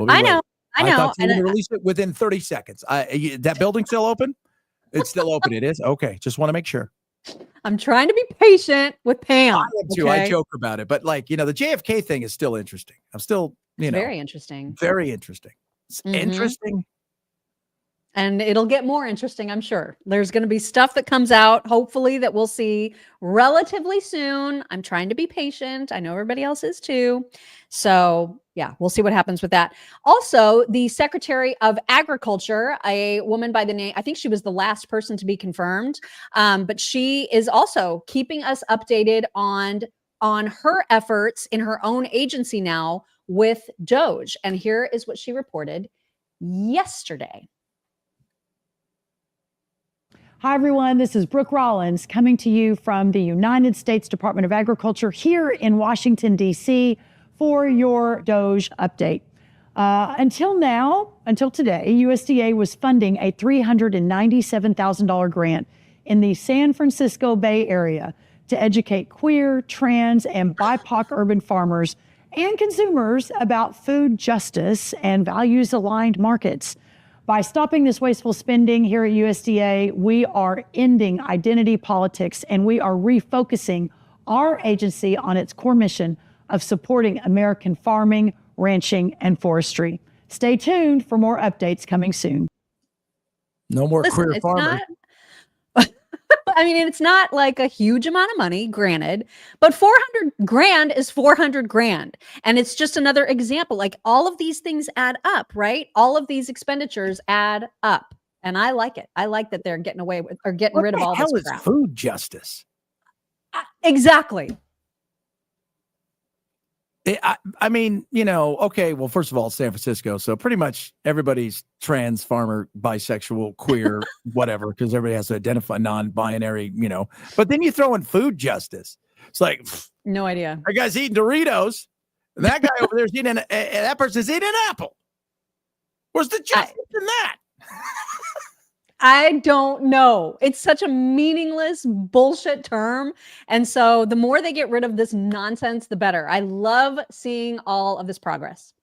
I know. I thought you were going to release it within 30 seconds. That building still open? It's still open. It is? Okay. Just want to make sure. I'm trying to be patient with Pam. I am too. Okay? I joke about it. But the JFK thing is still interesting. I'm still, very interesting. Very interesting. It's interesting. And it'll get more interesting, I'm sure. There's going to be stuff that comes out, hopefully, that we'll see relatively soon. I'm trying to be patient. I know everybody else is too. So, yeah, we'll see what happens with that. Also, the Secretary of Agriculture, a woman by the name, I think she was the last person to be confirmed, but she is also keeping us updated on her efforts in her own agency now with DOGE. And here is what she reported yesterday. Hi, everyone. This is Brooke Rollins coming to you from the United States Department of Agriculture here in Washington, D.C. for your DOGE update. Until today, USDA was funding a $397,000 grant in the San Francisco Bay Area to educate queer, trans, and BIPOC urban farmers and consumers about food justice and values-aligned markets. By stopping this wasteful spending here at USDA, we are ending identity politics, and we are refocusing our agency on its core mission of supporting American farming, ranching, and forestry. Stay tuned for more updates coming soon. No more queer farmers. I mean, it's not like a huge amount of money, granted, but 400 grand is 400 grand. And it's just another example. Like, all of these things add up, right? All of these expenditures add up. And I like it. I like that they're getting away with, or getting rid of all this crap. Food justice. Exactly. I mean, okay, well, first of all, San Francisco. So pretty much everybody's trans, farmer, bisexual, queer, whatever, because everybody has to identify non-binary, But then you throw in food justice. It's like, no idea. That guy's eating Doritos. And that guy over there's eating, that person's eating an apple. Where's the justice in that? I don't know. It's such a meaningless bullshit term. And so the more they get rid of this nonsense, the better. I love seeing all of this progress.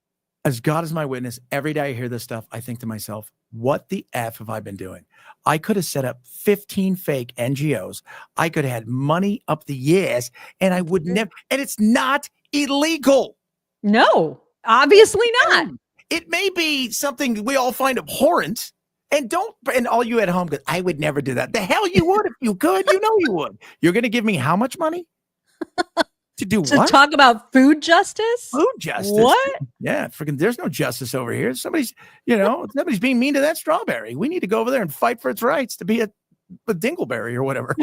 As God is my witness, every day I hear this stuff, I think to myself, what the F have I been doing? I could have set up 15 fake NGOs. I could have had money up the ass, and I would never, and it's not illegal. No, obviously not. It may be something we all find abhorrent. And all you at home, I would never do that. The hell you would if you could. You know you would. You're going to give me how much money? To do to what? Talk about food justice? Food justice. What? Yeah, freaking there's no justice over here. Somebody's being mean to that strawberry. We need to go over there and fight for its rights to be a dingleberry or whatever.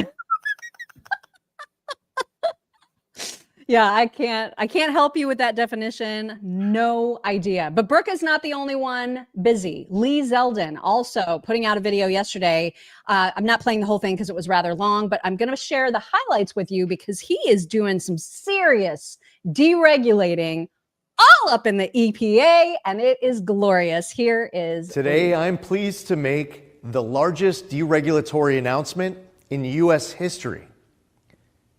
Yeah, I can't help you with that definition. No idea. But Brooke is not the only one busy. Lee Zeldin also putting out a video yesterday. I'm not playing the whole thing because it was rather long, but I'm going to share the highlights with you because he is doing some serious deregulating all up in the EPA, and it is glorious. Here is Today, I'm pleased to make the largest deregulatory announcement in U.S. history.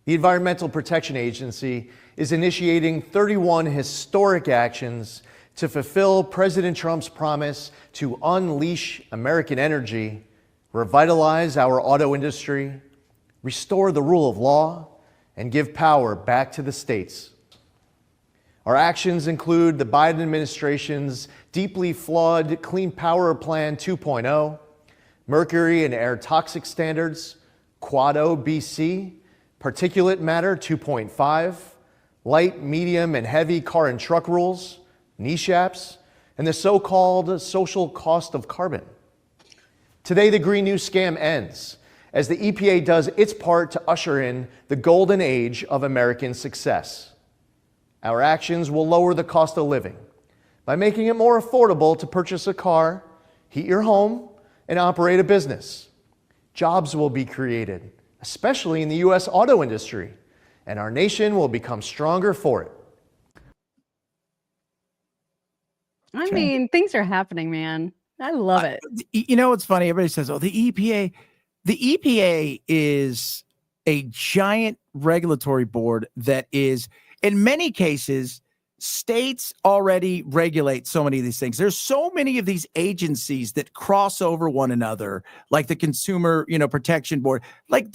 The Environmental Protection Agency is initiating 31 historic actions to fulfill President Trump's promise to unleash American energy, revitalize our auto industry, restore the rule of law, and give power back to the states. Our actions include the Biden administration's deeply flawed Clean Power Plan 2.0, mercury and air toxic standards, Quad O BC, particulate matter 2.5, light, medium, and heavy car and truck rules, NESHAPs, and the so-called social cost of carbon. Today, the Green New Scam ends as the EPA does its part to usher in the golden age of American success. Our actions will lower the cost of living by making it more affordable to purchase a car, heat your home, and operate a business. Jobs will be created, especially in the U.S. auto industry, and our nation will become stronger for it. I mean, things are happening, man. I love it. You know what's funny? Everybody says, oh, the EPA is a giant regulatory board that is, in many cases, states already regulate so many of these things. There's so many of these agencies that cross over one another, like the Consumer, Protection Board. Like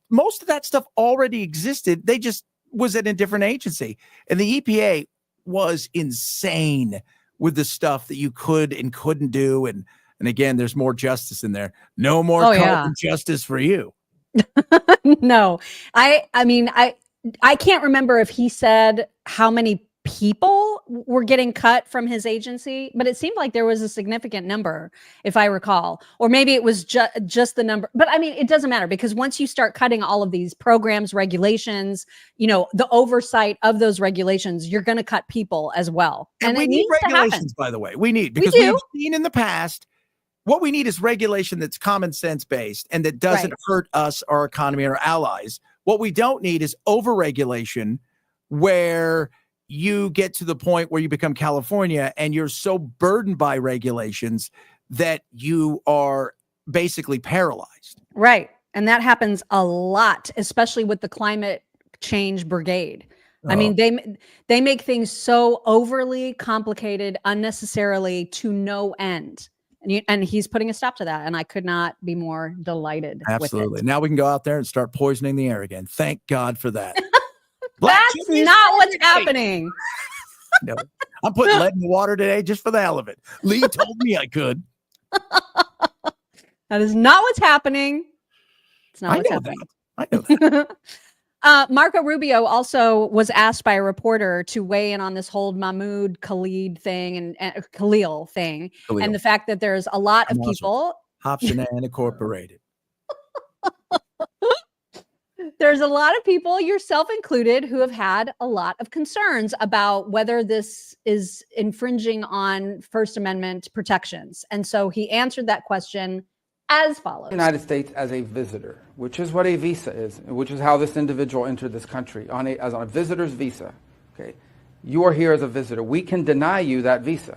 most of that stuff already existed. They just was in a different agency. And the EPA was insane with the stuff that you could and couldn't do. And again, there's more justice in there. No more carbon justice for you. No, I mean, I can't remember if he said how many people were getting cut from his agency, but it seemed like there was a significant number, if I recall, or maybe it was just the number. But I mean, it doesn't matter because once you start cutting all of these programs, regulations, the oversight of those regulations, you're going to cut people as well. And we need regulations, by the way. Because we've seen in the past, what we need is regulation that's common sense based and that doesn't hurt us, our economy, and our allies. What we don't need is over-regulation where you get to the point where you become California and you're so burdened by regulations that you are basically paralyzed. Right. And that happens a lot, especially with the climate change brigade. I mean, they make things so overly complicated, unnecessarily, to no end. And he's putting a stop to that. And I could not be more delighted. Absolutely. With it. Now we can go out there and start poisoning the air again. Thank God for that. That's not what's happening. No, I'm putting lead in the water today just for the hell of it. Lee told me I could. That is not what's happening. It's not what's happening. I know that. Marco Rubio also was asked by a reporter to weigh in on this whole Mahmoud Khalid thing and Khalil thing, and the fact that there's a lot of people. Hobson and Incorporated. There's a lot of people, yourself included, who have had a lot of concerns about whether this is infringing on First Amendment protections. And so he answered that question as follows. United States as a visitor, which is what a visa is, which is how this individual entered this country, as on a visitor's visa. Okay, you are here as a visitor. We can deny you that visa.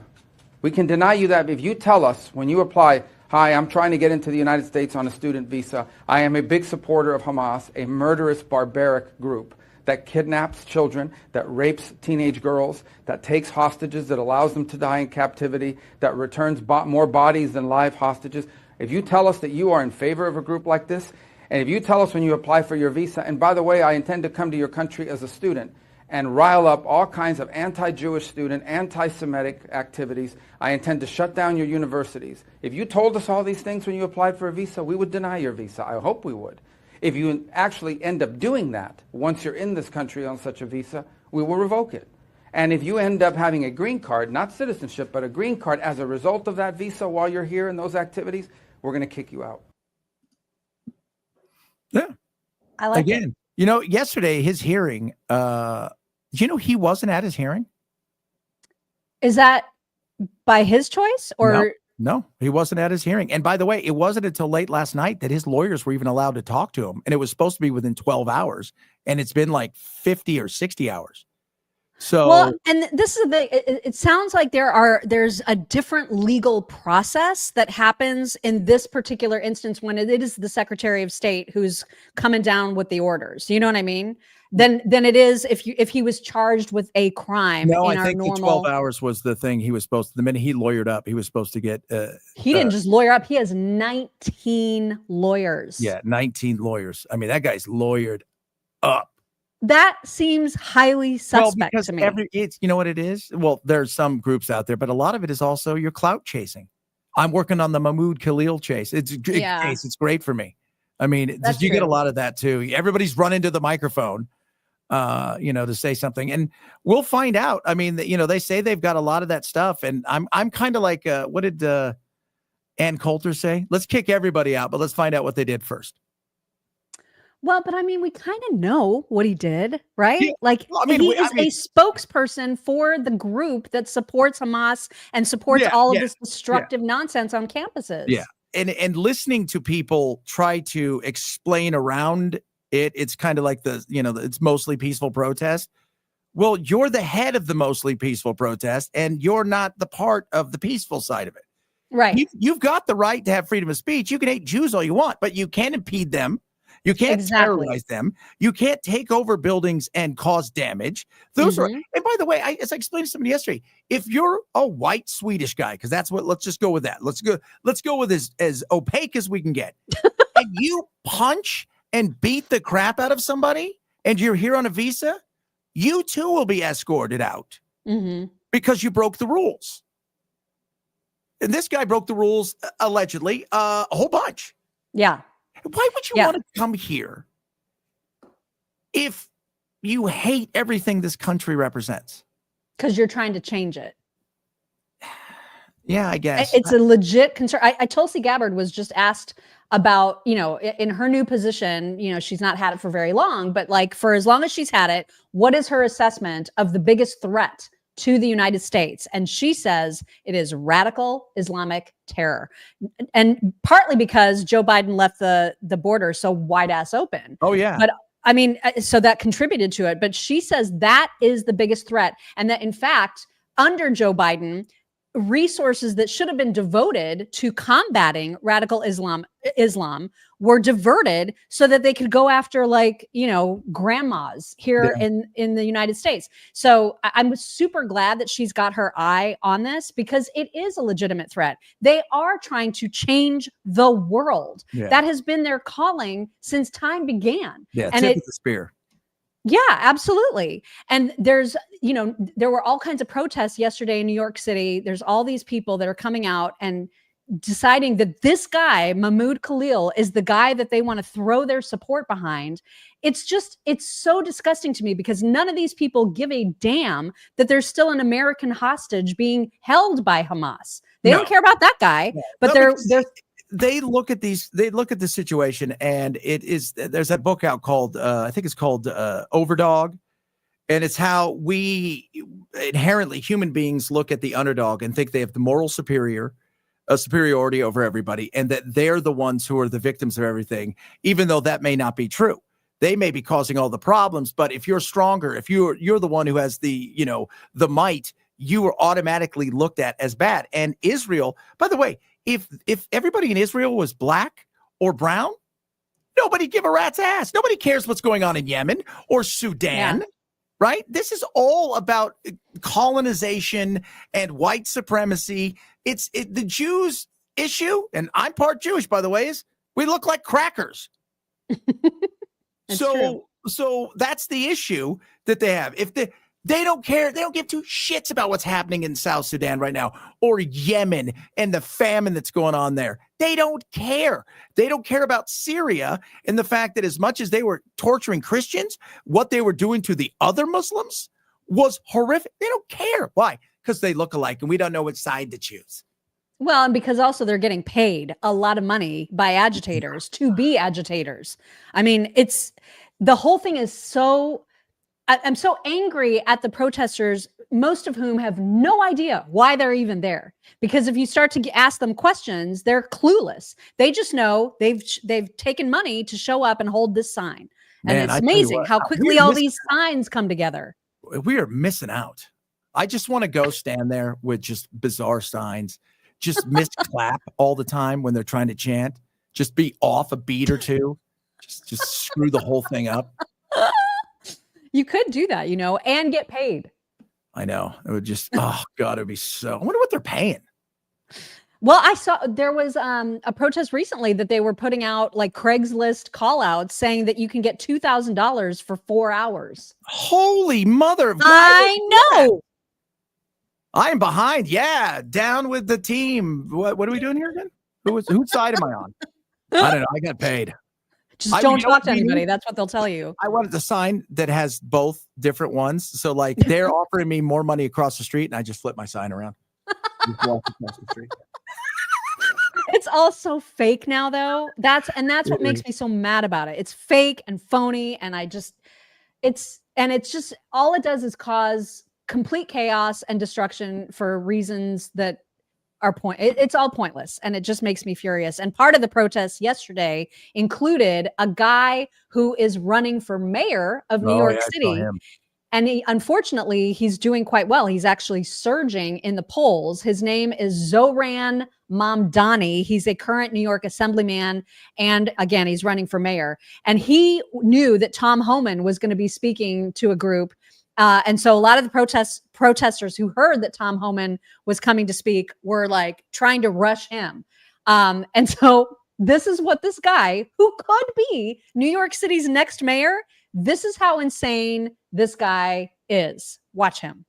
We can deny you that if you tell us when you apply, Hi, I'm trying to get into the United States on a student visa. I am a big supporter of Hamas, a murderous, barbaric group that kidnaps children, that rapes teenage girls, that takes hostages, that allows them to die in captivity, that returns more bodies than live hostages. If you tell us that you are in favor of a group like this, and if you tell us when you apply for your visa, and by the way, I intend to come to your country as a student and rile up all kinds of anti-Jewish student, anti-Semitic activities. I intend to shut down your universities. If you told us all these things when you applied for a visa, we would deny your visa. I hope we would. If you actually end up doing that, once you're in this country on such a visa, we will revoke it. And if you end up having a green card, not citizenship, but a green card as a result of that visa while you're here in those activities, we're going to kick you out. Yeah. I like it. Again, you know, yesterday, his hearing, do you know he wasn't at his hearing? Is that by his choice or? No, he wasn't at his hearing. And by the way, it wasn't until late last night that his lawyers were even allowed to talk to him. And it was supposed to be within 12 hours. And it's been like 50 or 60 hours. So, well, and this is it sounds like there's a different legal process that happens in this particular instance when it is the Secretary of State who's coming down with the orders. You know what I mean? Than it is if he was charged with a crime. No, in I our think the 12 hours was the thing he was supposed to. The minute he lawyered up, he was supposed to get. He didn't just lawyer up. He has 19 lawyers. Yeah, 19 lawyers. I mean, that guy's lawyered up. That seems highly suspect to me. It's, you know what it is? Well, there's some groups out there, but a lot of it is also your clout chasing. I'm working on the Mahmoud Khalil chase. It's great for me. I mean, you get a lot of that too. Everybody's running to the microphone, to say something, and we'll find out. I mean, they say they've got a lot of that stuff, and I'm kind of like, what did Ann Coulter say? Let's kick everybody out, but let's find out what they did first. Well, but I mean, we kind of know what he did, right? Yeah. Like, he is a spokesperson for the group that supports Hamas and supports all of this destructive nonsense on campuses. Yeah. And listening to people try to explain around it, it's kind of like it's mostly peaceful protest. Well, you're the head of the mostly peaceful protest, and you're not the part of the peaceful side of it. Right. You've got the right to have freedom of speech. You can hate Jews all you want, but you can't impede them. You can't terrorize them. You can't take over buildings and cause damage. Those are, and by the way, as I explained to somebody yesterday, if you're a white Swedish guy, because that's what, let's just go with that. Let's go with as opaque as we can get. And you punch and beat the crap out of somebody and you're here on a visa, you too will be escorted out because you broke the rules. And this guy broke the rules, allegedly, a whole bunch. Yeah. Why would you want to come here if you hate everything this country represents? Because you're trying to change it. Yeah, I guess. It's a legit concern. Tulsi Gabbard was just asked about, in her new position, she's not had it for very long, but like for as long as she's had it, what is her assessment of the biggest threat to the United States? And she says it is radical Islamic terror. And partly because Joe Biden left the border so wide ass open. Oh, yeah. But I mean, so that contributed to it. But she says that is the biggest threat. And that, in fact, under Joe Biden, resources that should have been devoted to combating radical Islam were diverted so that they could go after grandmas here in the United States. So I'm super glad that she's got her eye on this because it is a legitimate threat. They are trying to change the world. Yeah. That has been their calling since time began. Yeah, and tip of the spear. Yeah, absolutely. And there's, there were all kinds of protests yesterday in New York City. There's all these people that are coming out and deciding that this guy, Mahmoud Khalil, is the guy that they want to throw their support behind. It's so disgusting to me because none of these people give a damn that there's still an American hostage being held by Hamas. They don't care about that guy, but they look at the situation, and there's that book out called I think it's called Overdog, and it's how we inherently human beings look at the underdog and think they have the moral superiority over everybody, and that they're the ones who are the victims of everything, even though that may not be true. They may be causing all the problems, but if you're stronger, if you're the one who has the might, you are automatically looked at as bad. And Israel, by the way, if everybody in Israel was black or brown, nobody give a rat's ass. Nobody cares what's going on in Yemen or Sudan, right? This is all about colonization and white supremacy. The Jews issue, and I'm part Jewish, by the way, is we look like crackers. So that's the issue that they have. If they don't care, they don't give two shits about what's happening in South Sudan right now or Yemen and the famine that's going on there. They don't care. They don't care about Syria and the fact that as much as they were torturing Christians, what they were doing to the other Muslims was horrific. They don't care. Why? Because they look alike and we don't know which side to choose. Well, and because also they're getting paid a lot of money by agitators to be agitators. I mean, the whole thing is so, I'm so angry at the protesters, most of whom have no idea why they're even there. Because if you start to ask them questions, they're clueless. They just know they've taken money to show up and hold this sign. And Man, it's amazing how quickly all these signs come together. We are missing out. I just want to go stand there with just bizarre signs. Just misclap all the time when they're trying to chant. Just be off a beat or two. Just screw the whole thing up. You could do that, and get paid. I know. It would just, oh God, it would be so. I wonder what they're paying. Well, I saw there was a protest recently that they were putting out like Craigslist call outs saying that you can get $2,000 for 4 hours. Holy mother. I know. I am behind. Yeah. Down with the team. What are we doing here again? Whose side am I on? I don't know. I got paid. Just don't talk to anybody. That's what they'll tell you. I wanted the sign that has both different ones. So like they're offering me more money across the street and I just flip my sign around. Just walk across the street. It's all so fake now though. That's what makes me so mad about it. It's fake and phony. And it's just all it does is cause complete chaos and destruction for reasons that are it's all pointless, and it just makes me furious. And part of the protests yesterday included a guy who is running for mayor of New York City. And unfortunately, he's doing quite well. He's actually surging in the polls. His name is Zohran Mamdani. He's a current New York assemblyman. And again, he's running for mayor. And he knew that Tom Homan was going to be speaking to a group. And so a lot of the protesters who heard that Tom Homan was coming to speak were like trying to rush him. And so this is what this guy, who could be New York City's next mayor, this is how insane this guy is. Watch him.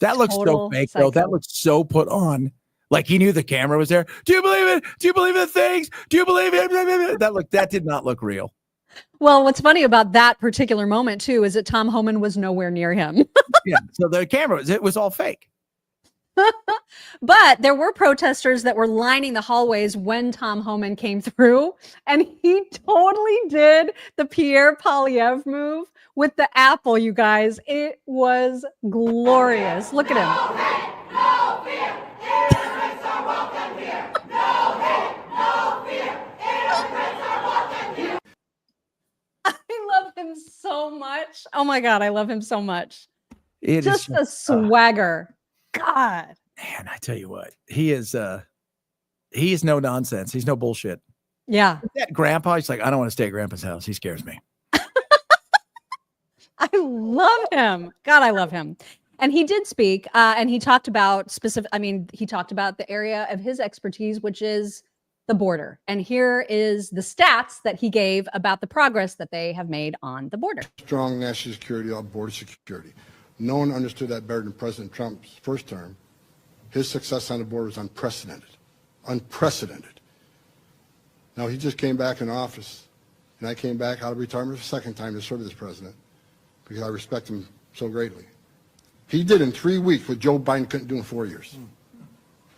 That looks so fake, though. That looks so put on. Like he knew the camera was there. Do you believe it? Do you believe in things? Do you believe it? That did not look real. Well, what's funny about that particular moment, too, is that Tom Homan was nowhere near him. Yeah, so the camera, it was all fake. But there were protesters that were lining the hallways when Tom Homan came through, and he totally did the Pierre Poilievre move with the apple, you guys. It was glorious. Look at him. No fear. Immigrants are welcome here. No hate, no fear. Immigrants are welcome here. I love him so much. Oh my God, I love him so much. It just is a swagger. God. Man, I tell you what, he is no nonsense. He's no bullshit. Yeah. That grandpa, he's like, I don't want to stay at grandpa's house. He scares me. I love him. God, I love him. And he did speak, and he talked about he talked about the area of his expertise, which is the border. And here is the stats that he gave about the progress that they have made on the border. Strong national security on border security. No one understood that better than President Trump's first term. His success on the border was unprecedented. Unprecedented. Now, he just came back in office, and I came back out of retirement for the second time to serve as president because I respect him so greatly. He did in 3 weeks what Joe Biden couldn't do in 4 years.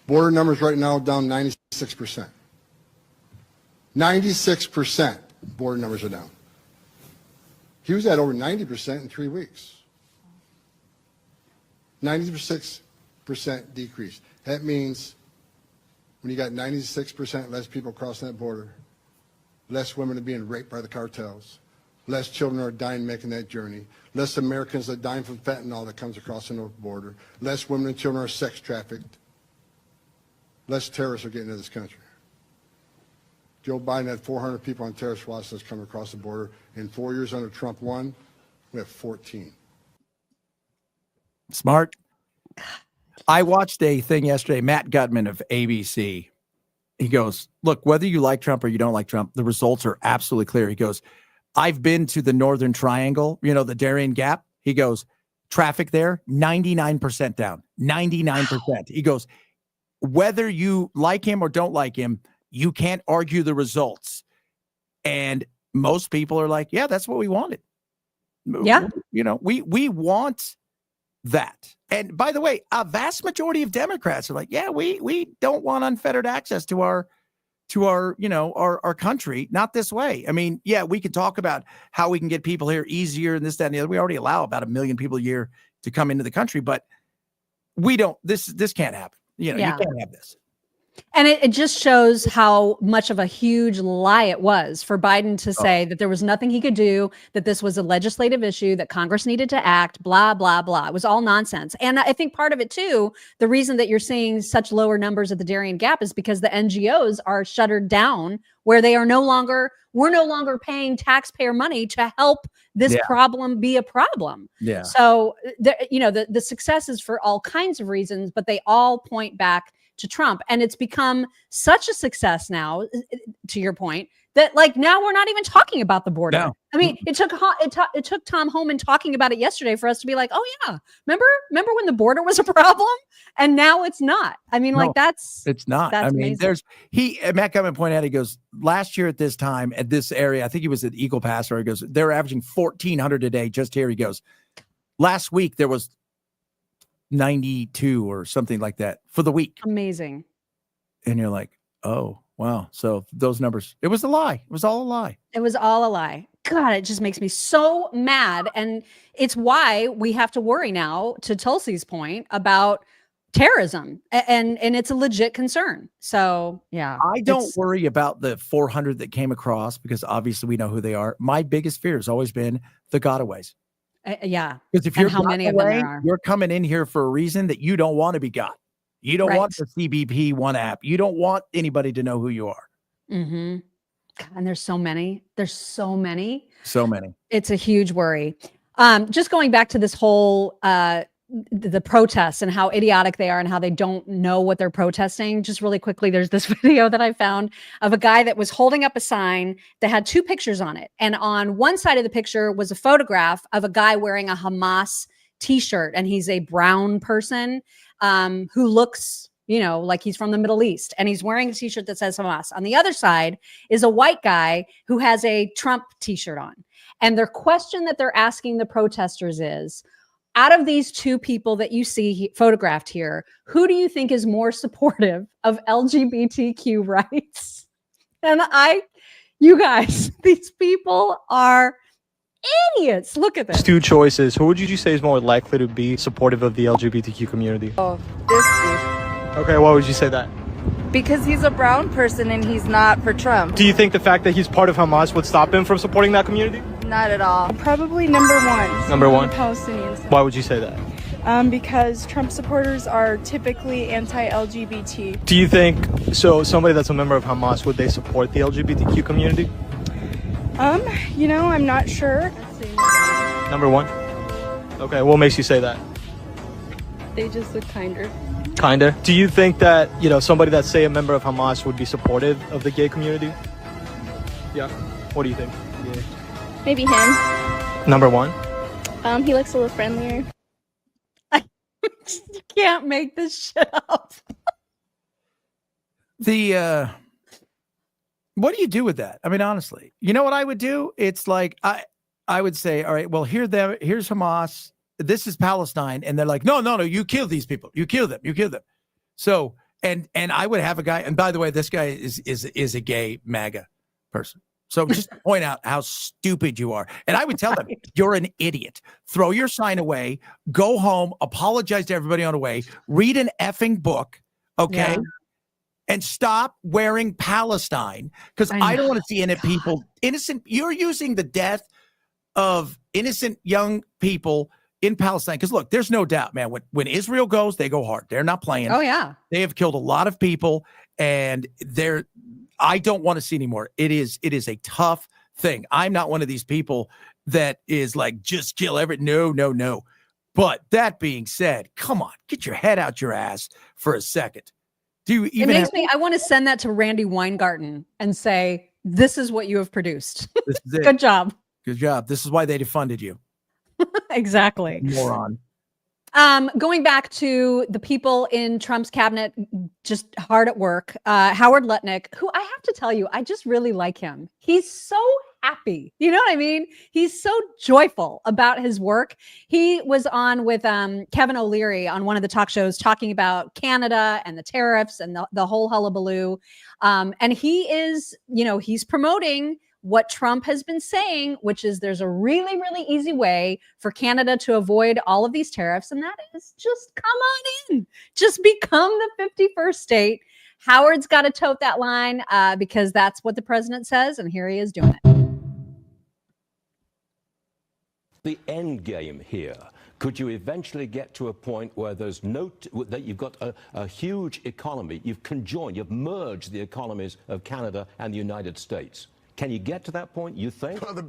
Border numbers right now down 96%. 96% border numbers are down. He was at over 90% in 3 weeks. 96% decrease. That means when you got 96% less people crossing that border, less women are being raped by the cartels, less children are dying making that journey, less Americans are dying from fentanyl that comes across the north border, less women and children are sex trafficked, less terrorists are getting into this country. Joe Biden had 400 people on terrorist watch lists coming across the border. In 4 years under Trump 1, we have 14. Smart. I watched a thing yesterday, Matt Gutman of ABC. He goes, look, whether you like Trump or you don't like Trump, the results are absolutely clear. He goes, I've been to the Northern Triangle, the Darien Gap. He goes, traffic there, 99% down, 99%. He goes, whether you like him or don't like him, you can't argue the results. And most people are like, yeah, that's what we wanted. Yeah. We want that. And by the way, a vast majority of Democrats are like, yeah, we don't want unfettered access to our country. Not this way. I mean, yeah, we can talk about how we can get people here easier and this, that, and the other. We already allow about 1 million people a year to come into the country, but we don't, this can't happen. You can't have this. And it just shows how much of a huge lie it was for Biden to say that there was nothing he could do, that this was a legislative issue, that Congress needed to act, blah, blah, blah. It was all nonsense. And I think part of it, too, the reason that you're seeing such lower numbers at the Darien Gap is because the NGOs are shuttered down, where we're no longer paying taxpayer money to help this problem be a problem. Yeah. So, the success is for all kinds of reasons, but they all point back to Trump. And it's become such a success now, to your point, that now we're not even talking about the border. No. I mean, it took Tom Homan talking about it yesterday for us to be like, oh yeah, remember when the border was a problem? And now it's not. I mean, it's not. That's amazing. Matt Gutman pointed out, he goes, last year at this time at this area, I think he was at Eagle Pass, or he goes, they're averaging 1,400 a day just here. He goes, last week there was 92 or something like that for the week. Amazing. And you're like, oh, wow. So those numbers, it was a lie. It was all a lie. It was all a lie. God, it just makes me so mad. And it's why we have to worry now, to Tulsi's point, about terrorism. And it's a legit concern. So, yeah. I don't worry about the 400 that came across, because obviously we know who they are. My biggest fear has always been the gotaways. Yeah. Because if you're how many of them there are. You're coming in here for a reason that you don't want to be got. You don't want the CBP One app. You don't want anybody to know who you are. Mm-hmm. And there's so many. So many. It's a huge worry. Just going back to this whole the protests and how idiotic they are and how they don't know what they're protesting. Just really quickly, there's this video that I found of a guy that was holding up a sign that had two pictures on it. And on one side of the picture was a photograph of a guy wearing a Hamas t-shirt. And he's a brown person who looks, like he's from the Middle East. And he's wearing a t-shirt that says Hamas. On the other side is a white guy who has a Trump t-shirt on. And their question that they're asking the protesters is, out of these two people that you see photographed here, who do you think is more supportive of LGBTQ rights? And you guys, these people are idiots. Look at this. Two choices. Who would you say is more likely to be supportive of the LGBTQ community? Oh, this dude. Okay, why would you say that? Because he's a brown person and he's not for Trump. Do you think the fact that he's part of Hamas would stop him from supporting that community? Not at all. Probably number one. Number one? Palestinians. Why would you say that? Because Trump supporters are typically anti-LGBT. Do you think, somebody that's a member of Hamas, would they support the LGBTQ community? I'm not sure. Number one? Okay, what makes you say that? They just look kinder. Kinda. Do you think that, somebody that's, say, a member of Hamas would be supportive of the gay community? Yeah. What do you think? Yeah. Maybe him. Number one? He looks a little friendlier. You can't make this shit up. What do you do with that? I mean, honestly, you know what I would do? It's like, I would say, all right, well, here's Hamas. This is Palestine. And they're like, no, you kill these people. You kill them. So, and I would have a guy, and by the way, this guy is a gay MAGA person. So just point out how stupid you are. And I would tell them, you're an idiot. Throw your sign away, go home, apologize to everybody on the way, read an effing book. Okay. and stop wearing Palestine, because I don't want to see innocent. You're using the death of innocent young people in Palestine. Because look, there's no doubt, man, when Israel goes, they go hard. They're not playing. Oh, yeah. They have killed a lot of people, and I don't want to see anymore. It is a tough thing. I'm not one of these people that is like, just kill No. But that being said, come on, get your head out your ass for a second. I want to send that to Randy Weingarten and say, this is what you have produced. Good job. Good job. This is why they defunded you. Exactly. Moron. Going back to the people in Trump's cabinet, just hard at work. Howard Lutnick, who I have to tell you, I just really like him. He's so happy. You know what I mean? He's so joyful about his work. He was on with Kevin O'Leary on one of the talk shows talking about Canada and the tariffs and the whole hullabaloo. And he is, he's promoting what Trump has been saying, which is there's a really, really easy way for Canada to avoid all of these tariffs. And that is just come on in, just become the 51st state. Howard's got to tote that line because that's what the president says. And here he is doing it. The end game here. Could you eventually get to a point where there's that you've got a huge economy, you've conjoined, you've merged the economies of Canada and the United States? Can you get to that point, you think? Well, the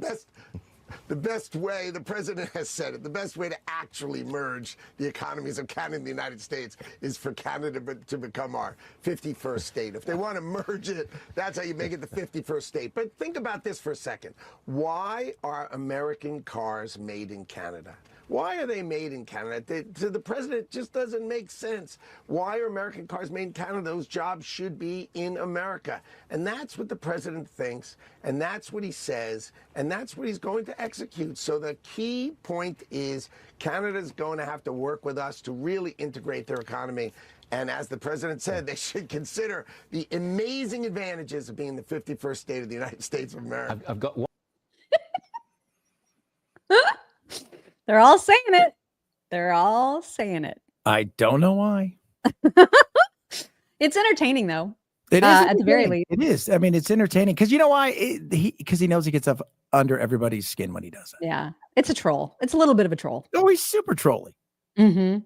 best way, the president has said it, the best way to actually merge the economies of Canada and the United States is for Canada to become our 51st state. If they want to merge it, that's how you make it the 51st state. But think about this for a second. Why are American cars made in Canada? Why are they made in Canada? To the president, it just doesn't make sense. Why are American cars made in Canada? Those jobs should be in America. And that's what the president thinks, and that's what he says, and that's what he's going to execute. So the key point is Canada's going to have to work with us to really integrate their economy. And as the president said, they should consider the amazing advantages of being the 51st state of the United States of America. I've got one. They're all saying it. They're all saying it. I don't know why. It's entertaining, though. It is at the very least. It is. I mean, it's entertaining because you know why? Because he knows he gets up under everybody's skin when he does it. Yeah, it's a troll. It's a little bit of a troll. Oh, he's super trolly. Mm-hmm.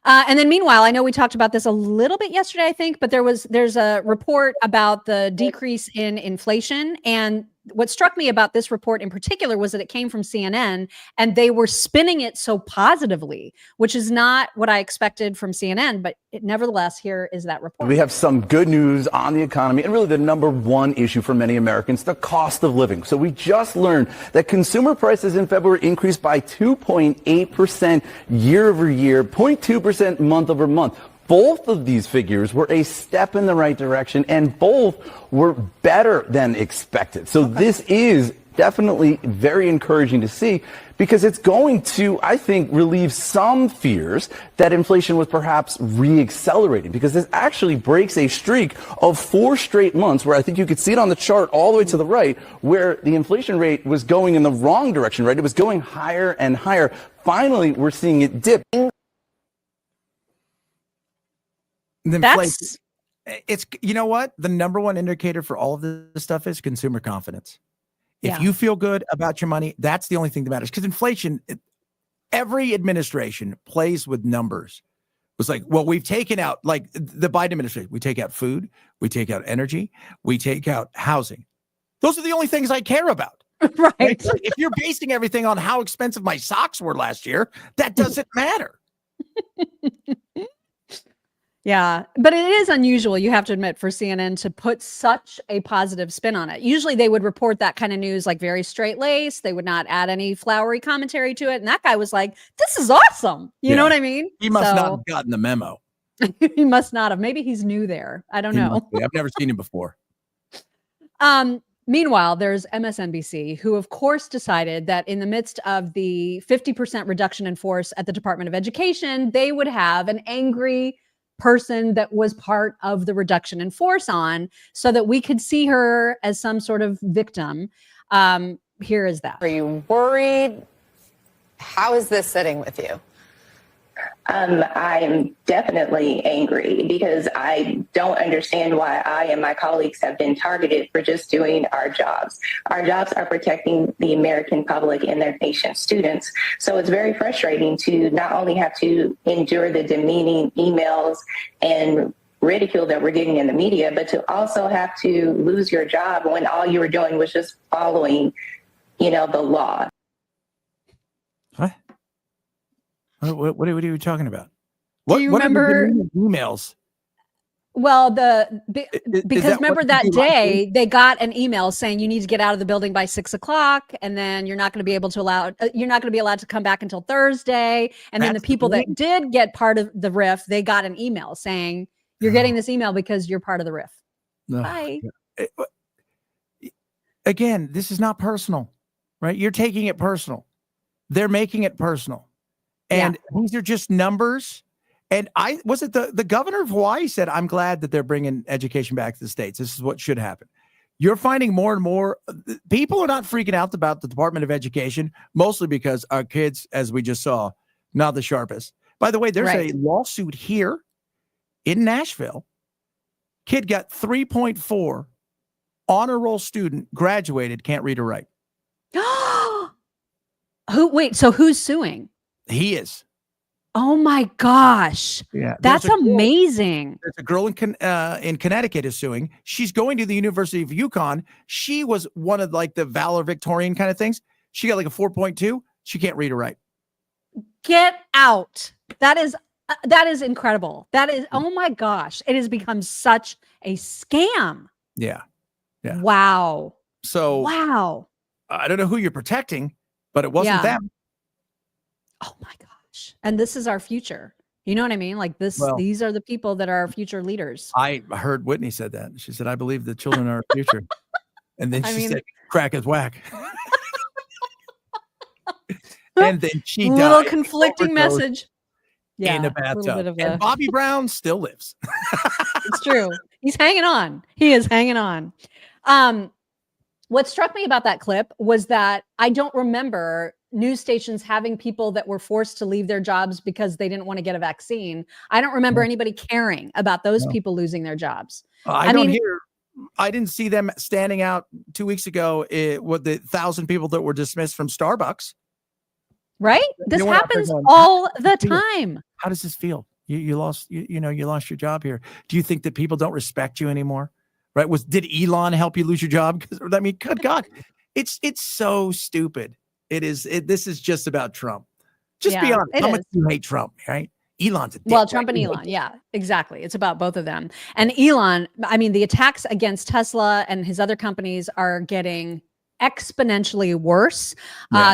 And then meanwhile, I know we talked about this a little bit yesterday, I think, but there's a report about the decrease in inflation. And what struck me about this report in particular was that it came from CNN and they were spinning it so positively, which is not what I expected from CNN. But nevertheless, here is that report. We have some good news on the economy and really the number one issue for many Americans, the cost of living. So we just learned that consumer prices in February increased by 2.8% year over year, 0.2% month over month. Both of these figures were a step in the right direction, and both were better than expected. So this is definitely very encouraging to see because it's going to, I think, relieve some fears that inflation was perhaps re-accelerating, because this actually breaks a streak of 4 straight months where I think you could see it on the chart all the way to the right, where the inflation rate was going in the wrong direction, right? It was going higher and higher. Finally, we're seeing it dip. It's, you know what? The number one indicator for all of this stuff is consumer confidence. If Yeah. you feel good about your money, that's the only thing that matters. Because inflation, every administration plays with numbers. It was like, well, we've taken out, like the Biden administration, we take out food, we take out energy, we take out housing. Those are the only things I care about. Right. If you're basing everything on how expensive my socks were last year, that doesn't matter. Yeah, but it is unusual, you have to admit, for CNN to put such a positive spin on it. Usually they would report that kind of news like very straight-laced. They would not add any flowery commentary to it. And that guy was like, this is awesome. You know what I mean? He must not have gotten the memo. He must not have. Maybe he's new there. I don't know. I've never seen him before. Meanwhile, there's MSNBC, who of course decided that in the midst of the 50% reduction in force at the Department of Education, they would have an angry person that was part of the reduction in force on, so that we could see her as some sort of victim. Here is that. Are you worried? How is this sitting with you? I'm definitely angry because I don't understand why I and my colleagues have been targeted for just doing our jobs. Our jobs are protecting the American public and their patient students. So it's very frustrating to not only have to endure the demeaning emails and ridicule that we're getting in the media, but to also have to lose your job when all you were doing was just following, the law. What are you talking about? Do you remember emails? Well, because remember that day they got an email saying you need to get out of the building by 6:00, and then you're not going to be allowed to come back until Thursday. And then the people that did get part of the RIF, they got an email saying you're getting this email because you're part of the RIF. Bye. Again, this is not personal, right? You're taking it personal. They're making it personal. And these are just numbers. And the governor of Hawaii said, I'm glad that they're bringing education back to the states. This is what should happen. You're finding more and more people are not freaking out about the Department of Education, mostly because our kids, as we just saw, not the sharpest. By the way, there's a lawsuit here in Nashville. Kid got 3.4, honor roll student, graduated, can't read or write. So who's suing? He is. Oh my gosh. Yeah. That's amazing. There's a girl in Connecticut is suing. She's going to the University of Yukon. She was one of the valedictorian kind of things. She got a 4.2. She can't read or write. Get out. That is incredible. That is, oh my gosh. It has become such a scam. Yeah. Yeah. Wow. So wow. I don't know who you're protecting, but it wasn't them. Oh my gosh. And this is our future. You know what I mean? These are the people that are our future leaders. I heard Whitney said that. She said, I believe the children are our future. And then she said, crack is whack. And then she died. Little conflicting message. In a bathtub. And Bobby Brown still lives. It's true. He's hanging on. He is hanging on. What struck me about that clip was that I don't remember news stations having people that were forced to leave their jobs because they didn't want to get a vaccine. I don't remember anybody caring about those people losing their jobs. I didn't see them standing out 2 weeks ago with the 1,000 people that were dismissed from Starbucks. Right? This happens all the time. How does this feel? You lost your job here. Do you think that people don't respect you anymore? Right? Did Elon help you lose your job? Because I mean, good God, it's so stupid. This is just about Trump. Just be honest. How much do you hate Trump, right? Elon's a dick. Well, Trump and Elon. Yeah, exactly. It's about both of them. And Elon, I mean, the attacks against Tesla and his other companies are getting exponentially worse.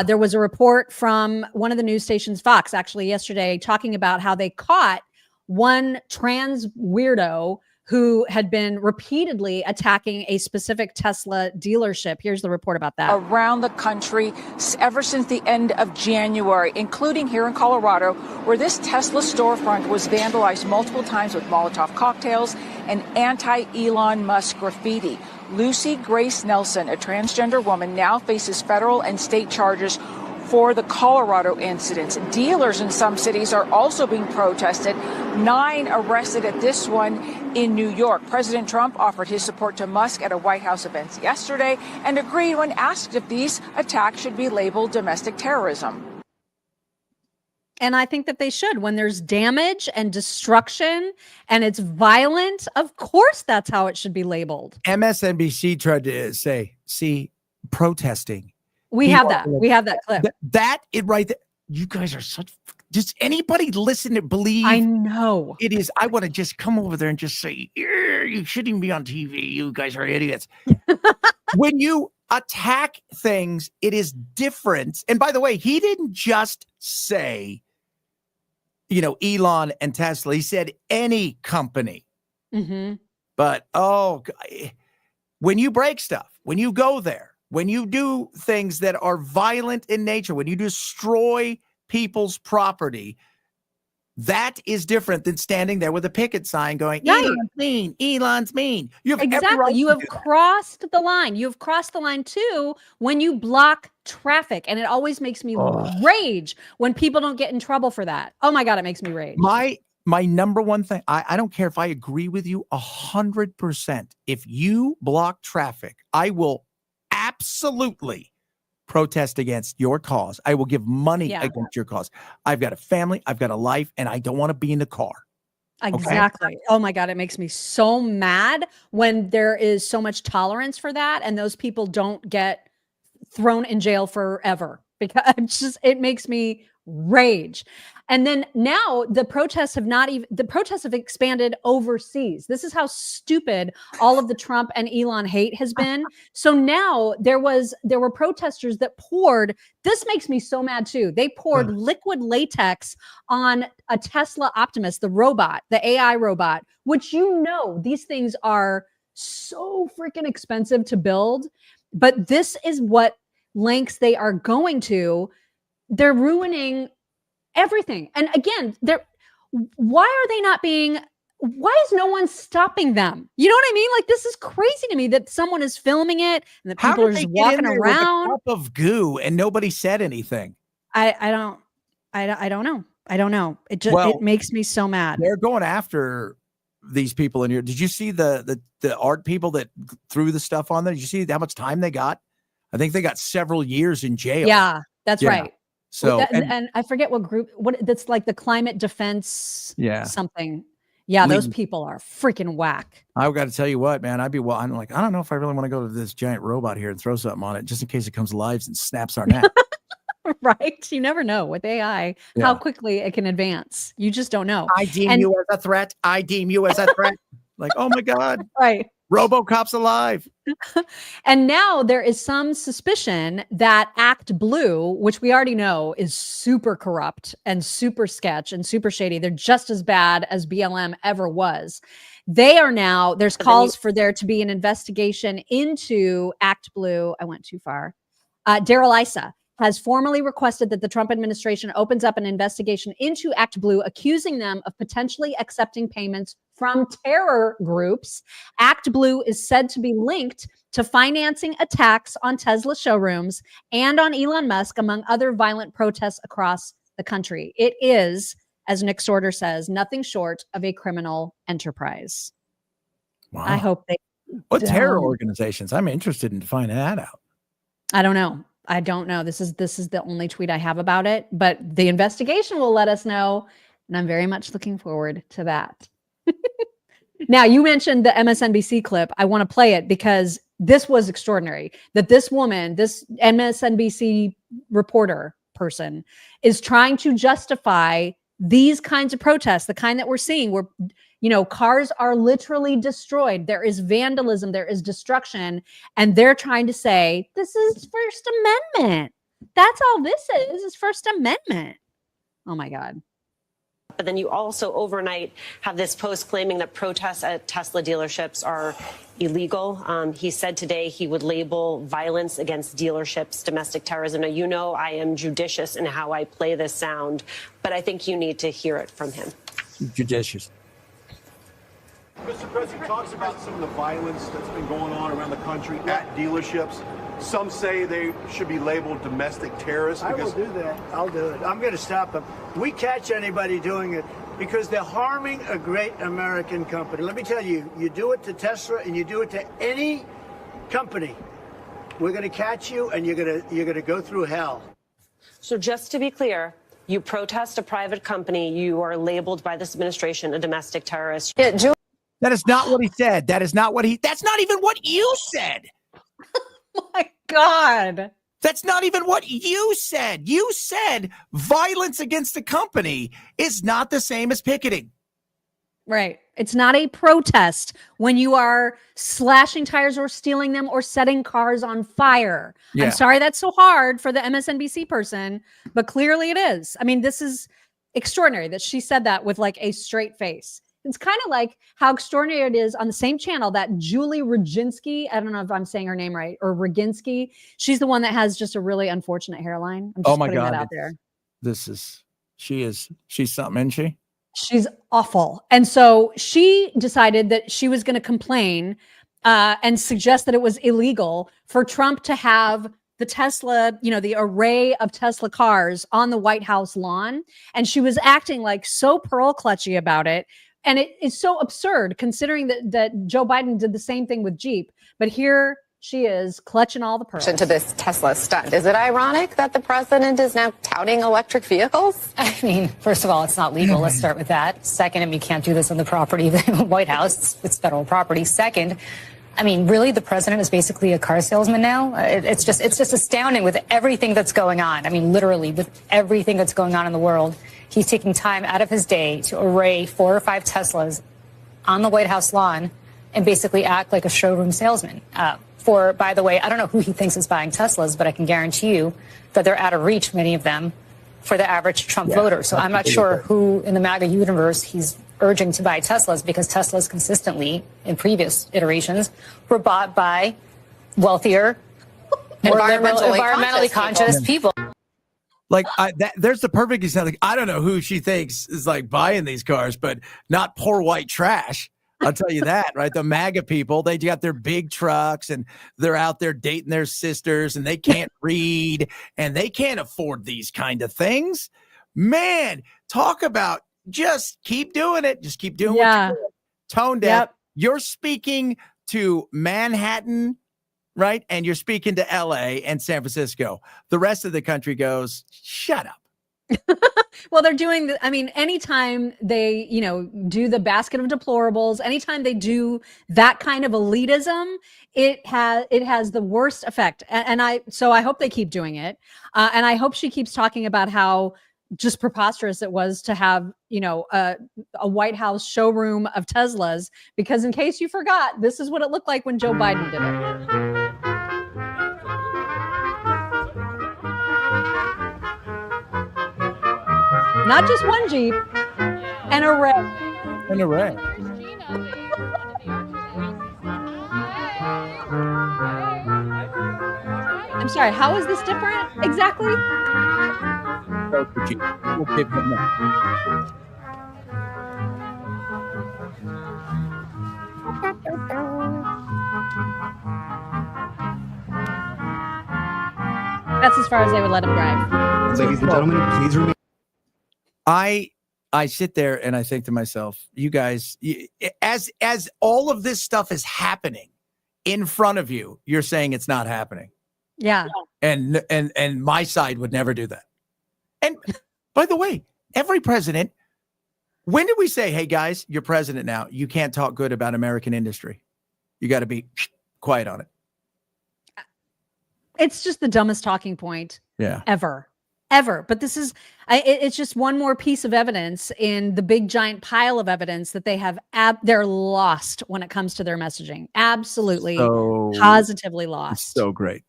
There was a report from one of the news stations, Fox, actually yesterday, talking about how they caught one trans weirdo who had been repeatedly attacking a specific Tesla dealership. Here's the report about that. Around the country ever since the end of January, including here in Colorado, where this Tesla storefront was vandalized multiple times with Molotov cocktails and anti-Elon Musk graffiti. Lucy Grace Nelson, a transgender woman, now faces federal and state charges for the Colorado incidents. Dealers in some cities are also being protested. 9 arrested at this one in New York. President Trump offered his support to Musk at a White House event yesterday and agreed when asked if these attacks should be labeled domestic terrorism. And I think that they should. When there's damage and destruction and it's violent, of course that's how it should be labeled. MSNBC tried to say, protesting. We have that. We have that clip. Right there. You guys are such. Does anybody listen to believe? I know. It is. I want to just come over there and just say, you shouldn't even be on TV. You guys are idiots. When you attack things, it is different. And by the way, he didn't just say, Elon and Tesla. He said any company. Mm-hmm. But, when you break stuff, when you go there, when you do things that are violent in nature, when you destroy people's property, That is different than standing there with a picket sign going, Right. Elon's mean, Elon's mean. You have every Exactly. right You to have do that. crossed the line. You have crossed the line too when you block traffic. And it always makes me rage when people don't get in trouble for that. Oh my God, it makes me rage. My number one thing, I don't care if I agree with you 100%. If you block traffic, I will absolutely protest against your cause. I will give money against your cause. I've got a family, I've got a life, and I don't want to be in the car. Exactly. Okay? Oh my God, it makes me so mad when there is so much tolerance for that and those people don't get thrown in jail forever, because it makes me rage. And then now the protests have expanded overseas. This is how stupid all of the Trump and Elon hate has been. So now there were protesters that poured, this makes me so mad too. They poured liquid latex on a Tesla Optimus, the robot, the AI robot, which these things are so freaking expensive to build. But this is what lengths they are going to. They're ruining everything. And again, why is no one stopping them? You know what I mean? Like, this is crazy to me that someone is filming it and that people are just walking around with a cup of goo and nobody said anything. I don't know. I don't know. It makes me so mad. They're going after these people in here. Did you see the art people that threw the stuff on there? Did you see how much time they got? I think they got several years in jail. Yeah, that's right. So, and I forget what group, that's like the climate defense something. Yeah, those people are freaking whack. I've got to tell you what, man, I'm like, I don't know if I really want to go to this giant robot here and throw something on it just in case it comes alive and snaps our neck. Right? You never know with AI how quickly it can advance. You just don't know. I deem you as a threat. I deem you as a threat. Like, oh my God. Right. RoboCop's alive. And now there is some suspicion that Act Blue, which we already know is super corrupt and super sketch and super shady. They're just as bad as BLM ever was. There's calls for there to be an investigation into Act Blue. I went too far. Darrell Issa has formally requested that the Trump administration opens up an investigation into Act Blue, accusing them of potentially accepting payments from terror groups. Act Blue is said to be linked to financing attacks on Tesla showrooms and on Elon Musk, among other violent protests across the country. It is, as Nick Sorter says, nothing short of a criminal enterprise. Wow. I hope they What terror organizations? I'm interested in finding that out. I don't know. This is the only tweet I have about it, but the investigation will let us know. And I'm very much looking forward to that. Now, you mentioned the MSNBC clip. I want to play it because this was extraordinary that this woman, this MSNBC reporter person, is trying to justify these kinds of protests, the kind that we're seeing where, cars are literally destroyed. There is vandalism, there is destruction, and they're trying to say, this is First Amendment. That's all this is First Amendment. Oh my God. But then you also overnight have this post claiming that protests at Tesla dealerships are illegal. He said today he would label violence against dealerships domestic terrorism. Now, I am judicious in how I play this sound, but I think you need to hear it from him. Judicious. Mr. President talks about some of the violence that's been going on around the country at dealerships. Some say they should be labeled domestic terrorists. I will do that. I'll do it. I'm going to stop them. We catch anybody doing it because they're harming a great American company. Let me tell you, you do it to Tesla and you do it to any company, we're going to catch you and you're going to go through hell. So just to be clear, you protest a private company, you are labeled by this administration a domestic terrorist. That is not what he said. That's not even what you said. My God. That's not even what you said. You said violence against a company is not the same as picketing. Right. It's not a protest when you are slashing tires or stealing them or setting cars on fire. Yeah. I'm sorry that's so hard for the MSNBC person, but clearly it is. I mean, this is extraordinary that she said that with like a straight face. It's kind of like how extraordinary it is on the same channel that Julie Roginski, I don't know if I'm saying her name right, or Roginski. She's the one that has just a really unfortunate hairline. I'm just Oh my putting God. that out there. She's something, isn't she? She's awful. And so she decided that she was going to complain and suggest that it was illegal for Trump to have the Tesla, the array of Tesla cars on the White House lawn. And she was acting like so pearl clutchy about it. And it is so absurd considering that Joe Biden did the same thing with Jeep. But here she is clutching all the pearls. Into this Tesla stunt. Is it ironic that the president is now touting electric vehicles? I mean, first of all, it's not legal. Let's start with that. Second, you can't do this on the property of the White House. It's federal property. Second, I mean, really, the president is basically a car salesman now. It's just astounding with everything that's going on. I mean, literally, with everything that's going on in the world, he's taking time out of his day to array 4 or 5 Teslas on the White House lawn and basically act like a showroom salesman. By the way, I don't know who he thinks is buying Teslas, but I can guarantee you that they're out of reach, many of them, for the average Trump voter. So I'm not sure who in the MAGA universe he's urging to buy Teslas, because Teslas consistently, in previous iterations, were bought by wealthier, more environmentally conscious people. Like there's the perfect example. Like, I don't know who she thinks is like buying these cars, but not poor white trash. I'll tell you that, right? The MAGA people, they got their big trucks and they're out there dating their sisters and they can't read and they can't afford these kind of things. Man, talk about just keep doing it. Just keep doing what you're doing. Tone deaf. Yep. You're speaking to Manhattan, right? And you're speaking to LA and San Francisco. The rest of the country goes, shut up. Well, they're doing anytime they, do the basket of deplorables, anytime they do that kind of elitism, it has the worst effect. So I hope they keep doing it. And I hope she keeps talking about how just preposterous it was to have, a White House showroom of Teslas, because in case you forgot, this is what it looked like when Joe Biden did it. Not just one Jeep, an array. An array. I'm sorry, how is this different exactly? That's as far as they would let him drive. Ladies and gentlemen, please remain. I sit there and I think to myself, you guys, as all of this stuff is happening in front of you, you're saying it's not happening. Yeah. And my side would never do that. And by the way, every president, when did we say, hey guys, you're president now, you can't talk good about American industry. You got to be quiet on it. It's just the dumbest talking point ever. But this is, it's just one more piece of evidence in the big giant pile of evidence that they have, they're lost when it comes to their messaging. Absolutely, positively lost. So great.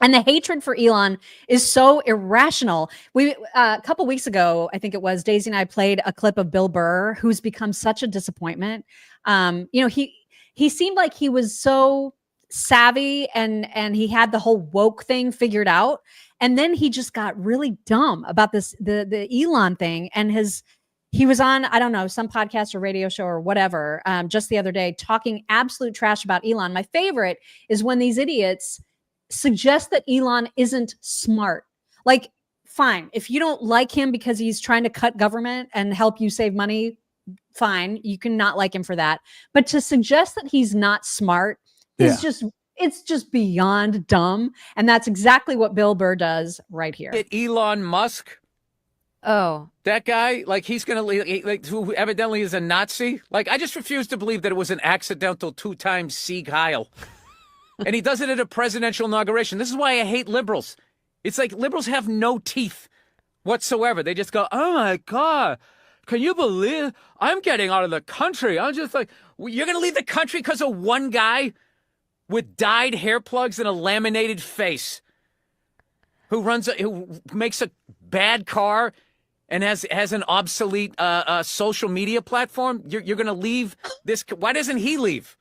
And the hatred for Elon is so irrational. We, a couple weeks ago, I think it was, Daisy and I played a clip of Bill Burr, who's become such a disappointment. He seemed like he was so savvy and he had the whole woke thing figured out. And then he just got really dumb about the Elon thing. And he was on, I don't know, some podcast or radio show or whatever, just the other day, talking absolute trash about Elon. My favorite is when these idiots suggest that Elon isn't smart. Like, fine, if you don't like him because he's trying to cut government and help you save money, fine, you can not like him for that. But to suggest that he's not smart is it's just beyond dumb. And that's exactly what Bill Burr does right here. Elon Musk. Oh, that guy, like he's going to, who evidently is a Nazi. Like, I just refuse to believe that it was an accidental 2-time Sieg Heil. And he does it at a presidential inauguration. This is why I hate liberals. It's like liberals have no teeth whatsoever. They just go, oh my God, can you believe I'm getting out of the country? I'm just like, you're going to leave the country because of one guy with dyed hair plugs and a laminated face who makes a bad car and has an obsolete social media platform? You're going to leave this. Why doesn't he leave?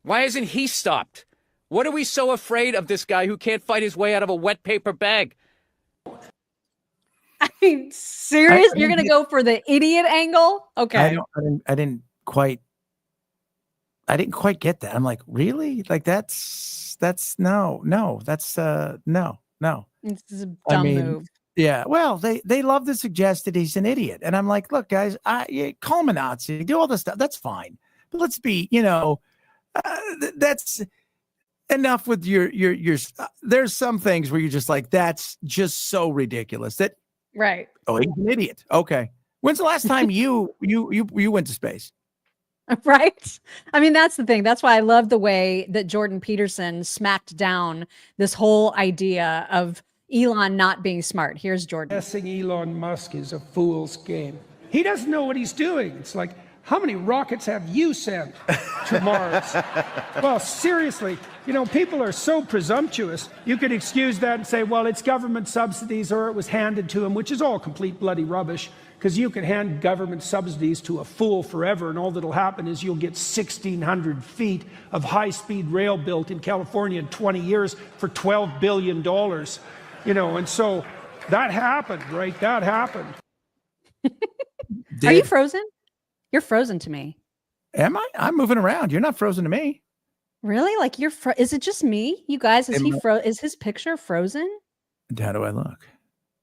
Why isn't he stopped? What are we so afraid of this guy who can't fight his way out of a wet paper bag? Serious? You're going to go for the idiot angle? Okay. I didn't quite get that. I'm like, really? Like that's no. This is a dumb move. Yeah. Well, they love to suggest that he's an idiot. And I'm like, look, guys, call him a Nazi, do all this stuff. That's fine. But let's be, that's enough with your there's some things where you're just like, that's just so ridiculous that. Right. Oh, he's an idiot. Okay. When's the last time you went to space? Right. I mean, that's the thing. That's why I love the way that Jordan Peterson smacked down this whole idea of Elon not being smart. Here's Jordan. Guessing Elon Musk is a fool's game. He doesn't know what he's doing. It's like, how many rockets have you sent to Mars? Well, seriously, people are so presumptuous. You could excuse that and say, well, it's government subsidies or it was handed to him, which is all complete bloody rubbish, because you can hand government subsidies to a fool forever, and all that'll happen is you'll get 1,600 feet of high-speed rail built in California in 20 years for $12 billion. And so that happened, right? That happened. Are you frozen? You're frozen to me. Am I? I'm moving around. You're not frozen to me. Really? Like is it just me? You guys, is his picture frozen? How do I look?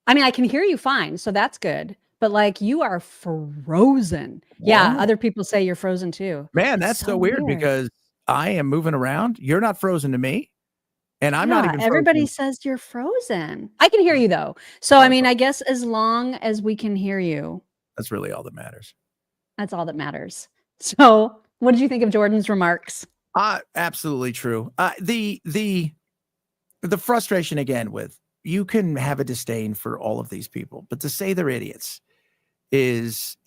I mean, I can hear you fine, so that's good. But like you are frozen. Yeah, other people say you're frozen too. Man, that's so weird because I am moving around. You're not frozen to me. And I'm not even frozen. Everybody says you're frozen. I can hear you though. So I mean, I guess as long as we can hear you. That's really all that matters. That's all that matters. So what did you think of Jordan's remarks? Absolutely true. The frustration again with you can have a disdain for all of these people, but to say they're idiots is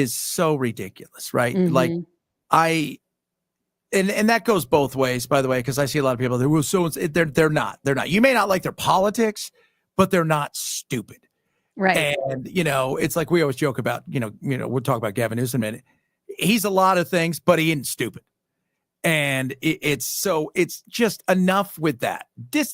so ridiculous, right? Mm-hmm. Like and that goes both ways, by the way, because I see a lot of people that were they're not. You may not like their politics, but they're not stupid. Right. And, it's like we always joke about, we'll talk about Gavin Newsom in a minute. He's a lot of things, but he isn't stupid. And it's just enough with that.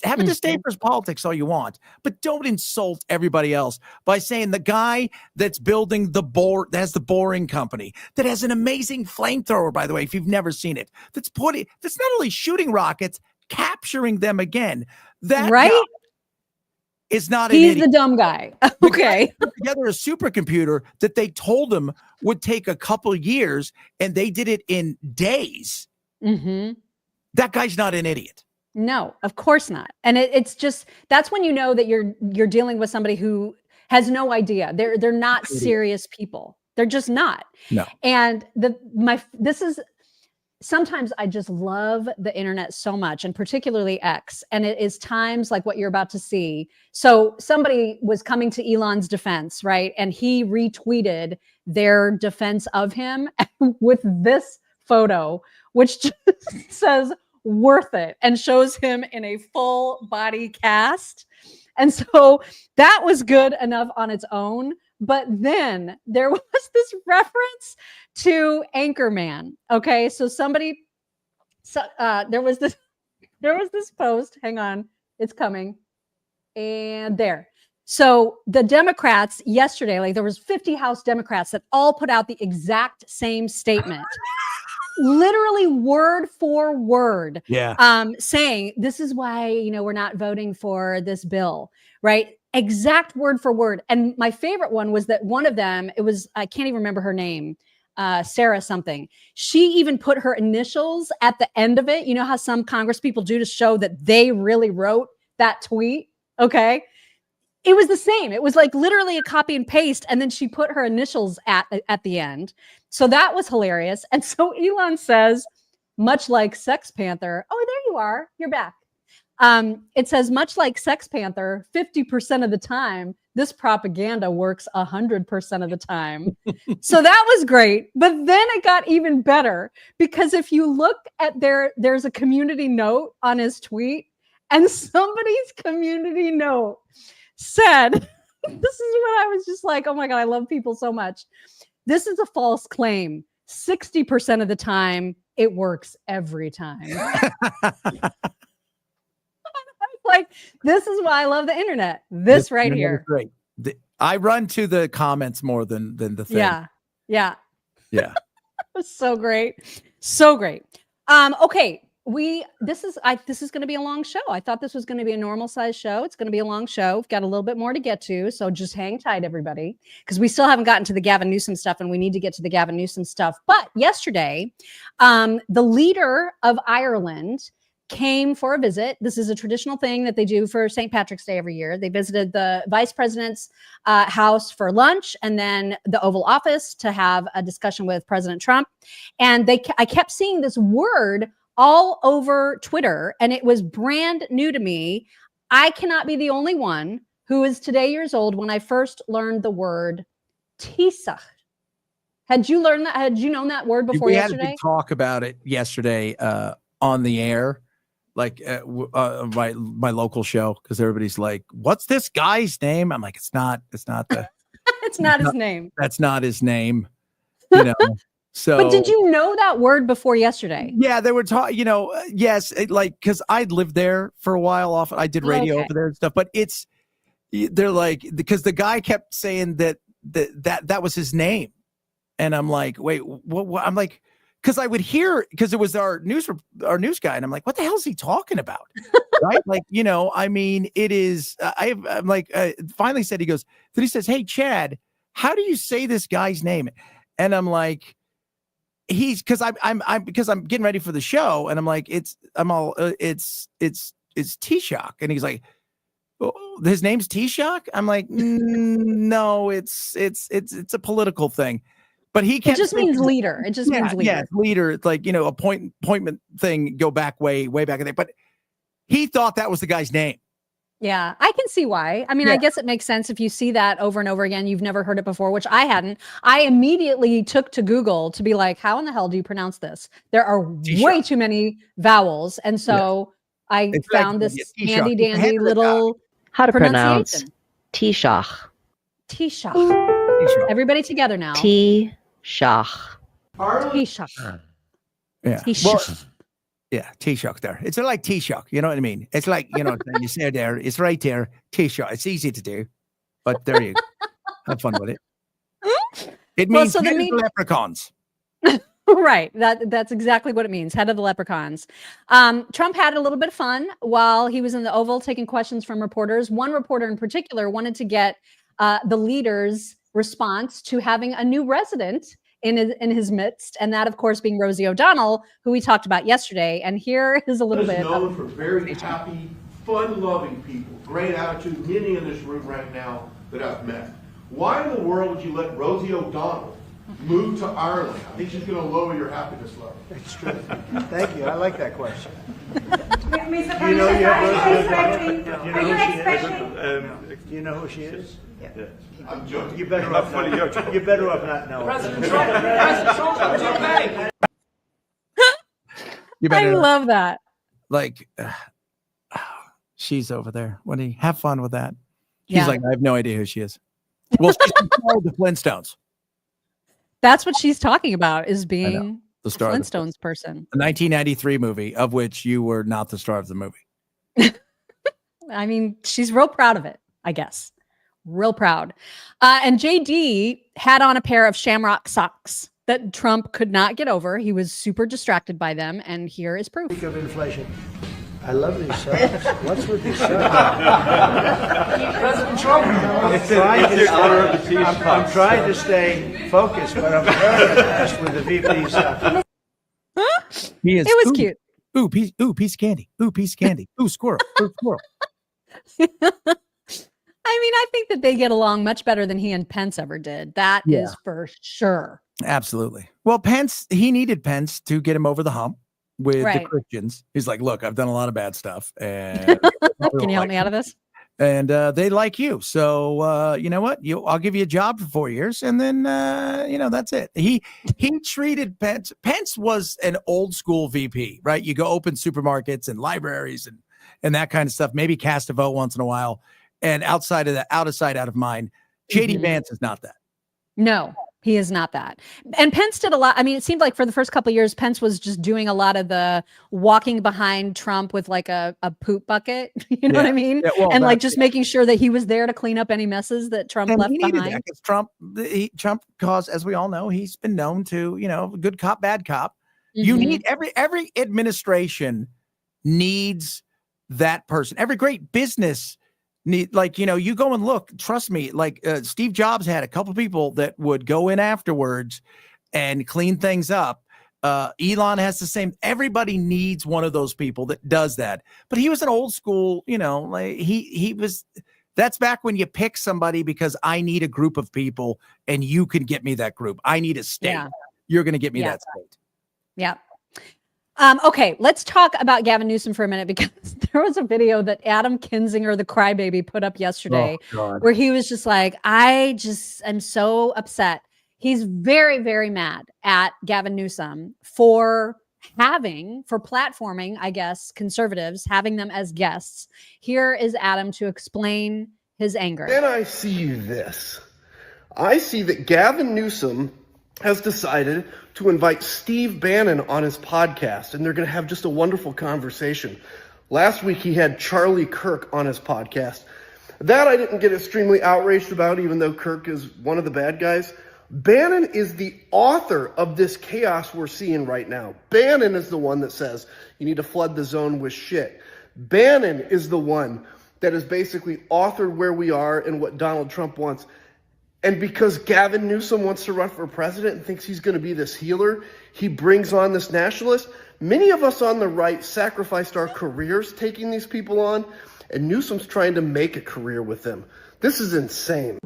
Have a disdain for his politics all you want, but don't insult everybody else by saying the guy that's building that has the Boring Company, that has an amazing flamethrower, by the way, if you've never seen it, that's not only shooting rockets, capturing them again. That right. Guy is not He's an idiot. The dumb guy. Okay. Put together a supercomputer that they told him would take a couple years, and they did it in days. Mm-hmm. That guy's not an idiot. No, of course not. And it's just, that's when you know that you're dealing with somebody who has no idea. They're not serious people. They're just not. No. And sometimes I just love the internet so much, and particularly X. And it is times like what you're about to see. So somebody was coming to Elon's defense, right? And he retweeted their defense of him with this photo, which just says worth it, and shows him in a full body cast. And so that was good enough on its own. But then there was this reference to Anchorman. Okay, so there was this post. Hang on, it's coming. And there. So the Democrats yesterday, like there was 50 House Democrats that all put out the exact same statement. Literally word for word. Yeah. Saying this is why, we're not voting for this bill, right? Exact word for word. And my favorite one was that one of them, I can't even remember her name, Sarah something. She even put her initials at the end of it. You know how some Congress people do to show that they really wrote that tweet? Okay. It was the same. It was like literally a copy and paste. And then she put her initials at the end. So that was hilarious. And so Elon says, much like Sex Panther. Oh, there you are. You're back. It says, much like Sex Panther, 50% of the time, this propaganda works 100% of the time. So that was great. But then it got even better, because if you look at there's a community note on his tweet, and somebody's community note said, this is when I was just like, oh my God, I love people so much. This is a false claim. 60% of the time, it works every time. Like, this is why I love the internet. This right here. Great. I run to the comments more than the thing. Yeah. Yeah. So great. Okay. This is going to be a long show. I thought this was going to be a normal size show. It's going to be a long show. We've got a little bit more to get to, so just hang tight, everybody, because we still haven't gotten to the Gavin Newsom stuff, and we need to get to the Gavin Newsom stuff. But yesterday, the leader of Ireland came for a visit. This is a traditional thing that they do for St. Patrick's Day every year. They visited the vice president's house for lunch, and then the Oval Office to have a discussion with President Trump. And I kept seeing this word all over Twitter, and it was brand new to me. I cannot be the only one who is today years old when I first learned the word Taoiseach. Had you learned that? Had you known that word before yesterday? We had a big talk about it yesterday on the air, like my local show, because everybody's like, "What's this guy's name?" I'm like, "It's not the." It's not his name. That's not his name. You know. So, but did you know that word before yesterday? Yeah, they were talking, yes, because I'd lived there for a while off. I did radio over there and stuff, but they're like, because the guy kept saying that was his name. And I'm like, wait, what? I'm like, because I would hear, because it was our news guy. And I'm like, what the hell is he talking about? Right. Like, I mean, it is, I'm like, finally said, then he says, hey, Chad, how do you say this guy's name? And I'm like, because I'm getting ready for the show, and I'm like, it's Taoiseach, and he's like, oh, his name's Taoiseach. I'm like, no, it's a political thing, but he can't. It just means leader. It just means leader. Yeah, leader. It's like appointment thing. Go back way back in there, but he thought that was the guy's name. Yeah, I can see why. I mean, I guess it makes sense if you see that over and over again. You've never heard it before, which I hadn't. I immediately took to Google to be like, how in the hell do you pronounce this? There are way too many vowels. And so I found this handy dandy little how to pronounce Taoiseach. Taoiseach. Everybody together now. Taoiseach. Taoiseach. Yeah. Taoiseach. Yeah, Taoiseach there. It's like Taoiseach, you know what I mean? It's like, you say it there, it's right there, Taoiseach. It's easy to do, but there you go. Have fun with it. It means head of the leprechauns. Right. That's exactly what it means. Head of the leprechauns. Trump had a little bit of fun while he was in the Oval taking questions from reporters. One reporter in particular wanted to get the leader's response to having a new resident in his midst, and that, of course, being Rosie O'Donnell, who we talked about yesterday. And here is a little bit known for very happy, fun-loving people, great attitude, many in this room right now that I've met. Why in the world would you let Rosie O'Donnell move to Ireland? I think she's going to lower your happiness level. It's true. Thank you. I like that question. You know you have Rosie O'Donnell? Do you know who she is? Yeah. I'm joking. You better off not knowing. I love that. Like, she's over there. What do you have fun with that? She's like, I have no idea who she is. Well, she's the Flintstones. That's what she's talking about, is being the star Flintstones person. A 1993 movie of which you were not the star of the movie. I mean, she's real proud of it, I guess. Real proud. And JD had on a pair of shamrock socks that Trump could not get over. He was super distracted by them. And here is proof. Speak of inflation. I love these socks. What's with these socks? President Trump. I'm trying to stay focused, but I'm very impressed with the VP socks. He is. It was cute. Piece of candy. Piece of candy. Squirrel. Squirrel. I mean, I think that they get along much better than he and Pence ever did. That is for sure. Absolutely. Well, he needed Pence to get him over the hump with the Christians. He's like, look, I've done a lot of bad stuff. And can you help me out of this? And they like you. So, you know what? I'll give you a job for 4 years. And then, that's it. He treated Pence. Pence was an old school VP, right? You go open supermarkets and libraries and that kind of stuff. Maybe cast a vote once in a while. And outside of that, out of sight, out of mind, JD Vance is not that. No. He is not that. And Pence did a lot. I mean, it seemed like for the first couple of years, Pence was just doing a lot of the walking behind Trump with like a poop bucket. You know what I mean? Yeah, well, and like just making sure that he was there to clean up any messes that Trump left behind. Trump caused, as we all know, he's been known to, good cop, bad cop. You need every administration needs that person. Every great business need, you go and look, trust me, Steve Jobs had a couple people that would go in afterwards and clean things up. Elon has the same. Everybody needs one of those people that does that. But he was an old school, he was, that's back when you pick somebody because I need a group of people and you can get me that group. I need a state. Yeah. You're going to get me that state. Yeah. Okay, let's talk about Gavin Newsom for a minute, because there was a video that Adam Kinzinger, the crybaby, put up yesterday where he was just like, I am so upset. He's very, very mad at Gavin Newsom for platforming, I guess, conservatives, having them as guests. Here is Adam to explain his anger. Then I see this. I see that Gavin Newsom has decided to invite Steve Bannon on his podcast, and they're going to have just a wonderful conversation. Last week, he had Charlie Kirk on his podcast. That I didn't get extremely outraged about, even though Kirk is one of the bad guys. Bannon is the author of this chaos we're seeing right now. Bannon is the one that says you need to flood the zone with shit. Bannon is the one that has basically authored where we are and what Donald Trump wants. And because Gavin Newsom wants to run for president and thinks he's going to be this healer, he brings on this nationalist. Many of us on the right sacrificed our careers taking these people on, and Newsom's trying to make a career with them. This is insane.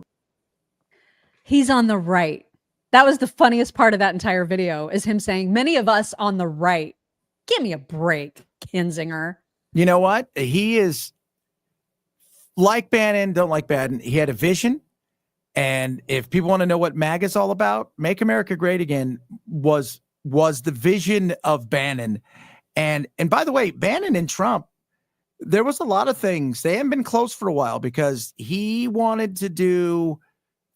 He's on the right. That was the funniest part of that entire video, is him saying, many of us on the right. Give me a break, Kinzinger. You know what? He is like Bannon, don't like Bannon. He had a vision. And if people want to know what MAGA is all about, Make America Great Again was the vision of Bannon. And by the way, Bannon and Trump, there was a lot of things. They haven't been close for a while because he wanted to do,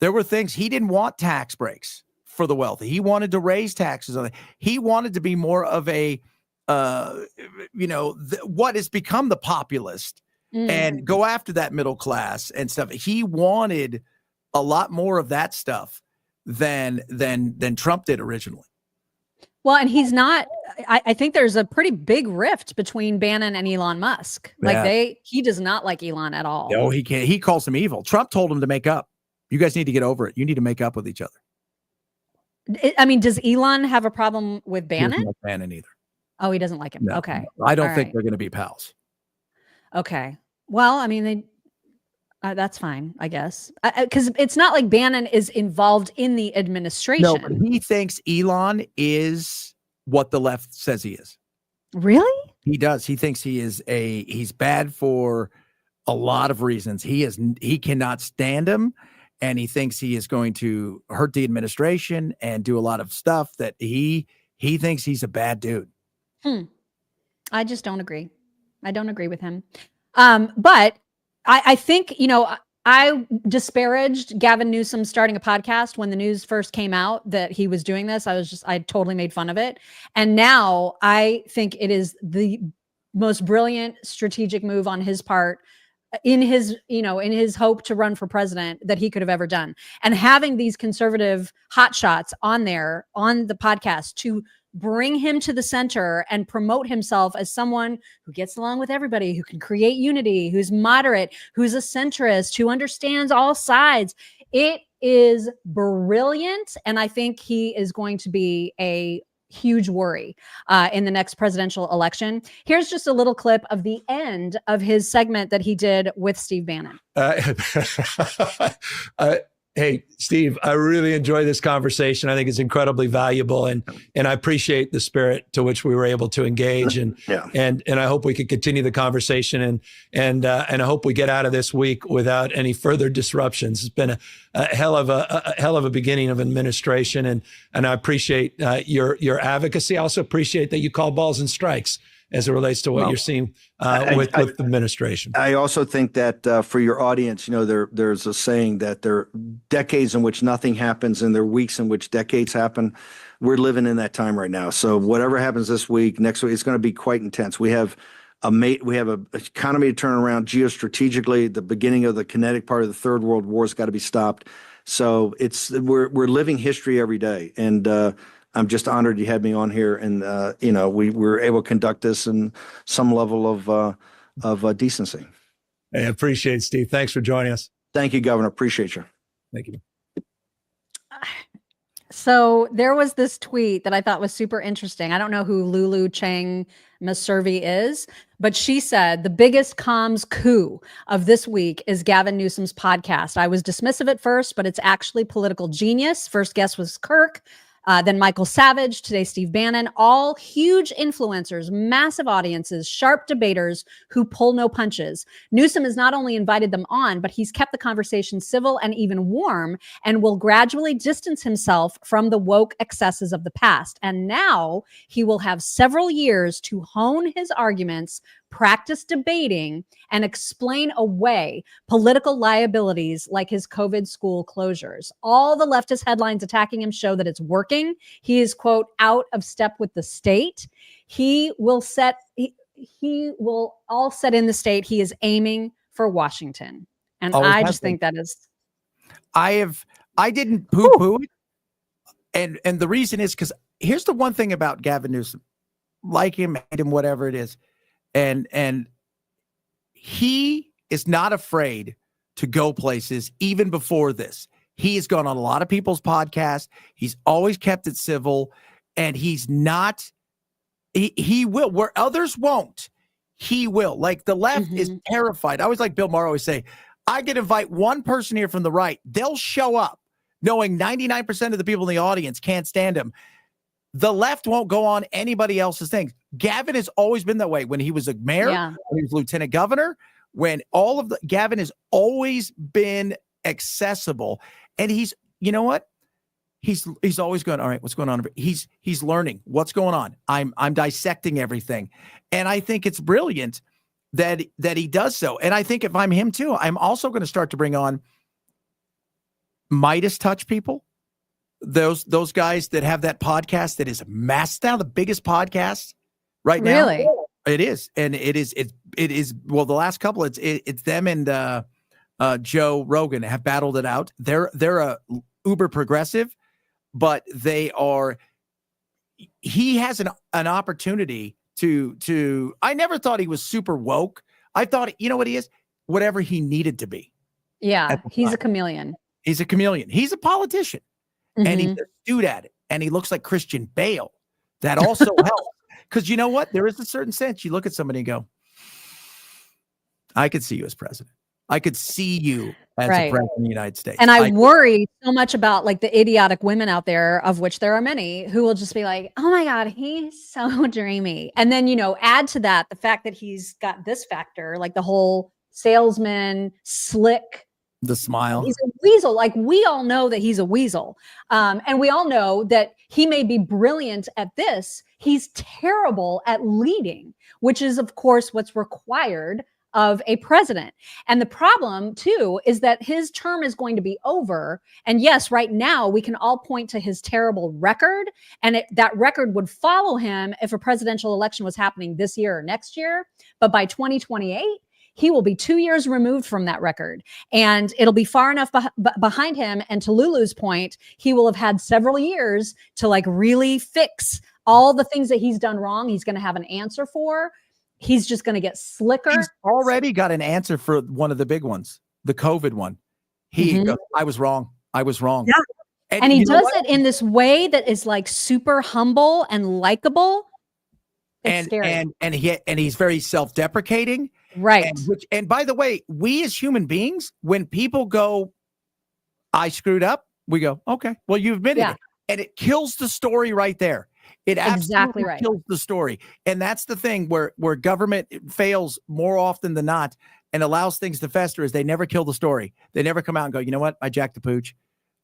there were things, he didn't want tax breaks for the wealthy. He wanted to raise taxes on it. He wanted to be more of a, what has become the populist and go after that middle class and stuff. He wanted a lot more of that stuff than Trump did originally. Well, and he's not, I think there's a pretty big rift between Bannon and Elon Musk. He does not like Elon at all. No, he can't. He calls him evil. Trump told him to make up. You guys need to get over it. You need to make up with each other. I mean, does Elon have a problem with Bannon? He doesn't like Bannon either. Oh, he doesn't like him. No, okay. I don't think they're going to be pals. Okay. Well, I mean, that's fine, I guess. Because it's not like Bannon is involved in the administration. No, but he thinks Elon is what the left says he is. Really? He does. He thinks he's bad for a lot of reasons. He cannot stand him, and he thinks he is going to hurt the administration and do a lot of stuff that he thinks he's a bad dude. I just don't agree. I don't agree with him. But I think, I disparaged Gavin Newsom starting a podcast when the news first came out that he was doing this. I totally made fun of it. And now I think it is the most brilliant strategic move on his part in his hope to run for president that he could have ever done. And having these conservative hotshots on the podcast to bring him to the center and promote himself as someone who gets along with everybody, who can create unity, who's moderate, who's a centrist, who understands all sides. It is brilliant. And I think he is going to be a huge worry in the next presidential election. Here's just a little clip of the end of his segment that he did with Steve Bannon. Hey, Steve, I really enjoy this conversation. I think it's incredibly valuable, and I appreciate the spirit to which we were able to engage, and I hope we can continue the conversation, and I hope we get out of this week without any further disruptions. It's been a hell of a beginning of administration, and I appreciate your advocacy. I also appreciate that you call balls and strikes. as it relates to what you're seeing with the administration. I also think that for your audience, there's a saying that there are decades in which nothing happens and there are weeks in which decades happen. We're living in that time right now. So whatever happens this week, next week, it's going to be quite intense. We have an economy to turn around geostrategically. The beginning of the kinetic part of the Third World War has got to be stopped. So we're living history every day. And I'm just honored you had me on here, and we were able to conduct this in some level of decency. I appreciate it, Steve. Thanks for joining us. Thank you, Governor. Appreciate you. Thank you. So there was this tweet that I thought was super interesting. I don't know who Lulu Chang Maservi is, but she said the biggest comms coup of this week is Gavin Newsom's podcast. I was dismissive at first, but it's actually political genius. First guest was Kirk. Then Michael Savage, today Steve Bannon, all huge influencers, massive audiences, sharp debaters who pull no punches. Newsom has not only invited them on, but he's kept the conversation civil and even warm, and will gradually distance himself from the woke excesses of the past. And now he will have several years to hone his arguments, practice debating, and explain away political liabilities like his COVID school closures. All the leftist headlines attacking him show that it's working. He is, quote, out of step with the state. He will all set in the state. He is aiming for Washington. And I just think that is. I didn't poo-poo it. And the reason is because here's the one thing about Gavin Newsom, like him, hate him, whatever it is. And he is not afraid to go places even before this. He has gone on a lot of people's podcasts. He's always kept it civil, and he's not, he will, where others won't, he will. Like the left is terrified. I always like Bill Maher always say, I can invite one person here from the right. They'll show up knowing 99% of the people in the audience can't stand him. The left won't go on anybody else's things. Gavin has always been that way. When he was a mayor, when he was lieutenant governor, Gavin has always been accessible. And he's, you know what? He's always going, all right, what's going on? He's learning what's going on. I'm dissecting everything. And I think it's brilliant that he does so. And I think if I'm him too, I'm also going to start to bring on Midas touch people. Those guys that have that podcast that is mass now, the biggest podcast right now. Really? It is. And it is well, the last couple, it's them and Joe Rogan have battled it out. They're a uber progressive, but he has an opportunity to I never thought he was super woke. I thought, you know what he is? Whatever he needed to be. Yeah, he's a chameleon. He's a chameleon. He's a politician. And he's astute at it. And he looks like Christian Bale. That also helps. Because you know what? There is a certain sense. You look at somebody and go, I could see you as president. I could see you as a president of the United States. And I worry so much about like the idiotic women out there, of which there are many, who will just be like, oh my God, he's so dreamy. And then, add to that the fact that he's got this factor, like the whole salesman, slick, the smile. He's a weasel. Like, we all know that he's a weasel. And we all know that he may be brilliant at this. He's terrible at leading, which is, of course, what's required of a president. And the problem, too, is that his term is going to be over. And yes, right now, we can all point to his terrible record. And that record would follow him if a presidential election was happening this year or next year. But by 2028, he will be 2 years removed from that record, and it'll be far enough behind him. And to Lulu's point, he will have had several years to like really fix all the things that he's done wrong. He's going to have an answer for. He's just going to get slicker. He's already got an answer for one of the big ones, the COVID one. He goes, I was wrong. I was wrong. Yeah. And he does it in this way that is like super humble and likable. It's scary. And he's very self-deprecating. Right. And by the way, we as human beings, when people go, I screwed up, we go, okay, well, you admitted it. And it kills the story right there. It absolutely kills the story. And that's the thing where government fails more often than not and allows things to fester is they never kill the story. They never come out and go, you know what? I jacked the pooch.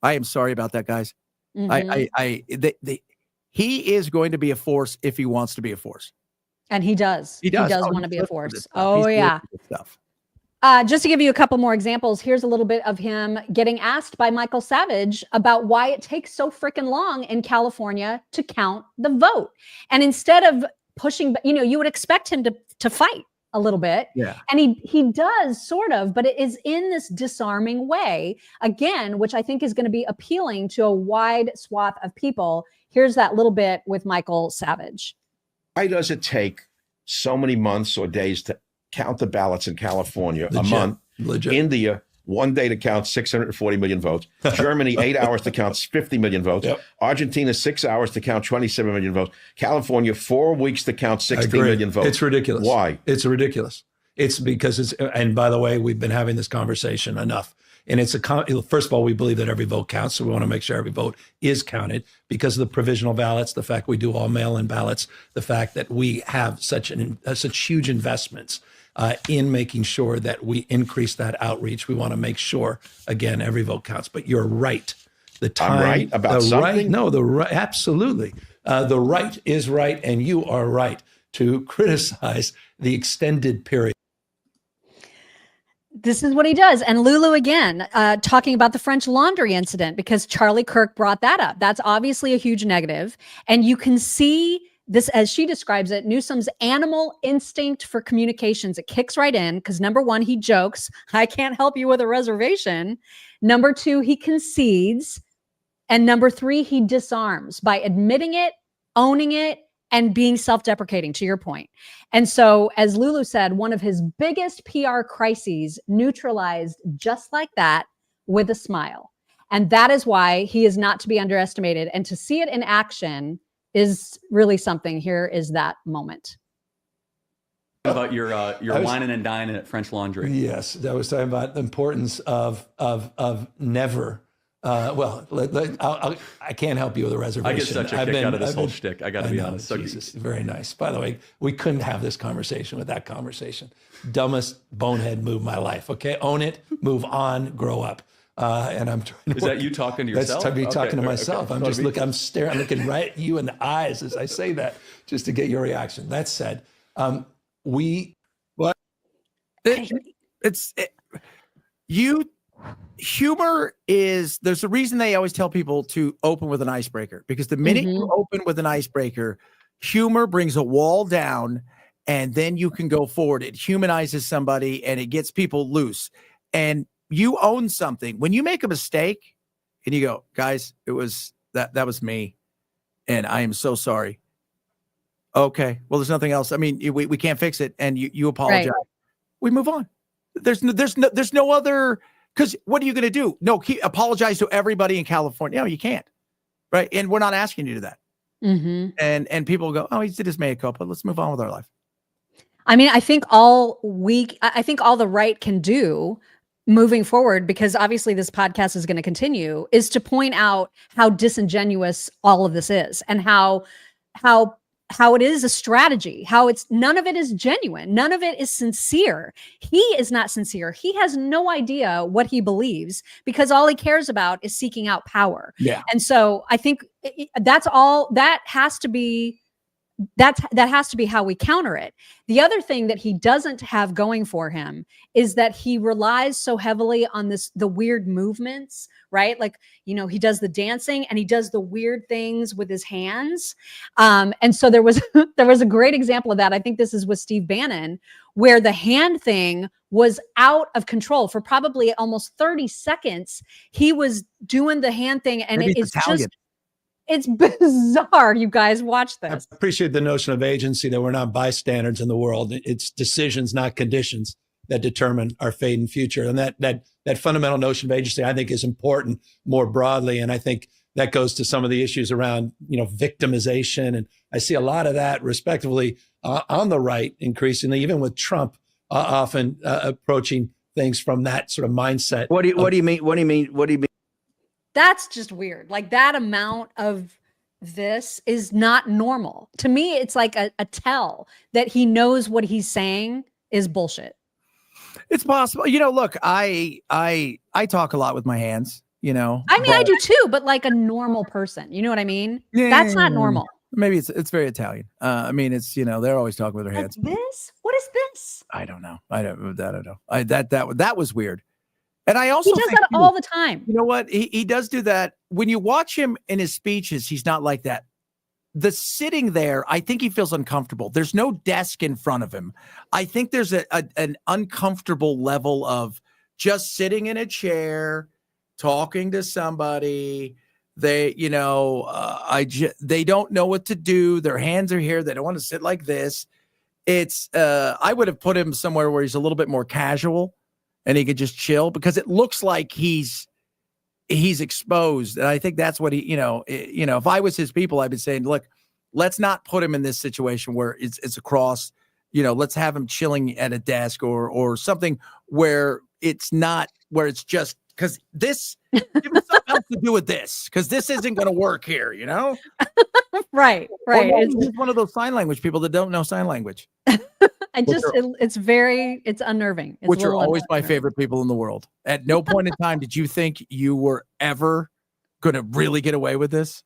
I am sorry about that, guys. He is going to be a force if he wants to be a force. And he does. He does want to be a force. Oh, yeah. Stuff. Just to give you a couple more examples, here's a little bit of him getting asked by Michael Savage about why it takes so freaking long in California to count the vote. And instead of pushing, you would expect him to fight a little bit. Yeah. And he does sort of, but it is in this disarming way, again, which I think is going to be appealing to a wide swath of people. Here's that little bit with Michael Savage. Why does it take so many months or days to count the ballots in California? A month. India, 1 day to count 640 million votes. Germany, 8 hours to count 50 million votes. Yep. Argentina, 6 hours to count 27 million votes. California, 4 weeks to count 16 million votes. It's ridiculous. Why? It's ridiculous. It's because it's, and by the way, we've been having this conversation enough. And it's first of all, we believe that every vote counts. So we want to make sure every vote is counted because of the provisional ballots, the fact we do all mail-in ballots, the fact that we have such huge investments in making sure that we increase that outreach. We want to make sure, again, every vote counts. But you're right. The time, I'm right about something? Absolutely. The right is right, and you are right to criticize the extended period. This is what he does. And Lulu, again, talking about the French Laundry incident, because Charlie Kirk brought that up. That's obviously a huge negative. And you can see this, as she describes it, Newsom's animal instinct for communications. It kicks right in because, number one, he jokes, I can't help you with a reservation. Number two, he concedes. And number three, he disarms by admitting it, owning it, and being self-deprecating, to your point. And so, as Lulu said, one of his biggest PR crises neutralized just like that with a smile. And that is why he is not to be underestimated. And to see it in action is really something. Here is that moment. About your whining and dining at French Laundry. Yes, I was talking about the importance of never. I can't help you with a reservation. I get such a kick out of this whole shtick. I got to be honest. Jesus, very nice. By the way, we couldn't have this conversation with that conversation. Dumbest bonehead move of my life. Okay, own it, move on, grow up. And I'm trying to. Is that you talking to yourself? That's me talking to myself. Okay. I'm just looking. I'm staring. I'm looking right at you in the eyes as I say that, just to get your reaction. That said, Humor is, there's a reason they always tell people to open with an icebreaker, because the minute you open with an icebreaker, humor brings a wall down and then you can go forward. It humanizes somebody and it gets people loose. And you own something. When you make a mistake and you go, guys, it was that was me and I am so sorry. Okay, well, there's nothing else. I mean, we can't fix it. And you apologize. Right. We move on. There's no other. Because what are you going to do? No, apologize to everybody in California. No, you can't. Right. And we're not asking you to do that. And people go, oh, he did his mea culpa. Let's move on with our life. I mean, I think all the right can do moving forward, because obviously this podcast is going to continue, is to point out how disingenuous all of this is and how it is a strategy, how it's none of it is genuine. None of it is sincere. He is not sincere. He has no idea what he believes because all he cares about is seeking out power. Yeah. And so I think that's all that has to be. That has to be how we counter it. The other thing that he doesn't have going for him is that he relies so heavily on the weird movements, right? Like, he does the dancing and he does the weird things with his hands. And so there was a great example of that. I think this is with Steve Bannon, where the hand thing was out of control for probably almost 30 seconds. He was doing the hand thing and it is Italian. It's bizarre. You guys watch this. I appreciate the notion of agency, that we're not bystanders in the world. It's decisions, not conditions, that determine our fate and future. And that fundamental notion of agency, I think, is important more broadly. And I think that goes to some of the issues around, victimization. And I see a lot of that, respectively, on the right, increasingly, even with Trump often approaching things from that sort of mindset. What do you mean? That's just weird. Like, that amount of this is not normal. To me, it's like a tell that he knows what he's saying is bullshit. It's possible. Look, I talk a lot with my hands, I mean, I do too, but like a normal person. You know what I mean? Yeah. That's not normal. Maybe it's very Italian. I mean, it's they're always talking with their hands. This? What is this? I don't know. I don't know. That was weird. And I also he does think, that all the time. You know what? He does do that. When you watch him in his speeches, he's not like that. The sitting there, I think he feels uncomfortable. There's no desk in front of him. I think there's an uncomfortable level of just sitting in a chair, talking to somebody. They, they don't know what to do. Their hands are here. They don't want to sit like this. It's, I would have put him somewhere where he's a little bit more casual and he could just chill, because it looks like he's exposed. And I think that's what if I was his people, I'd be saying, look, let's not put him in this situation where it's across, let's have him chilling at a desk or something where it's not, where it's just, because this, give him something else to do with this, because this isn't going to work here, Right. It's one of those sign language people that don't know sign language. It's unnerving. Which are always my favorite people in the world. At no point in time did you think you were ever going to really get away with this?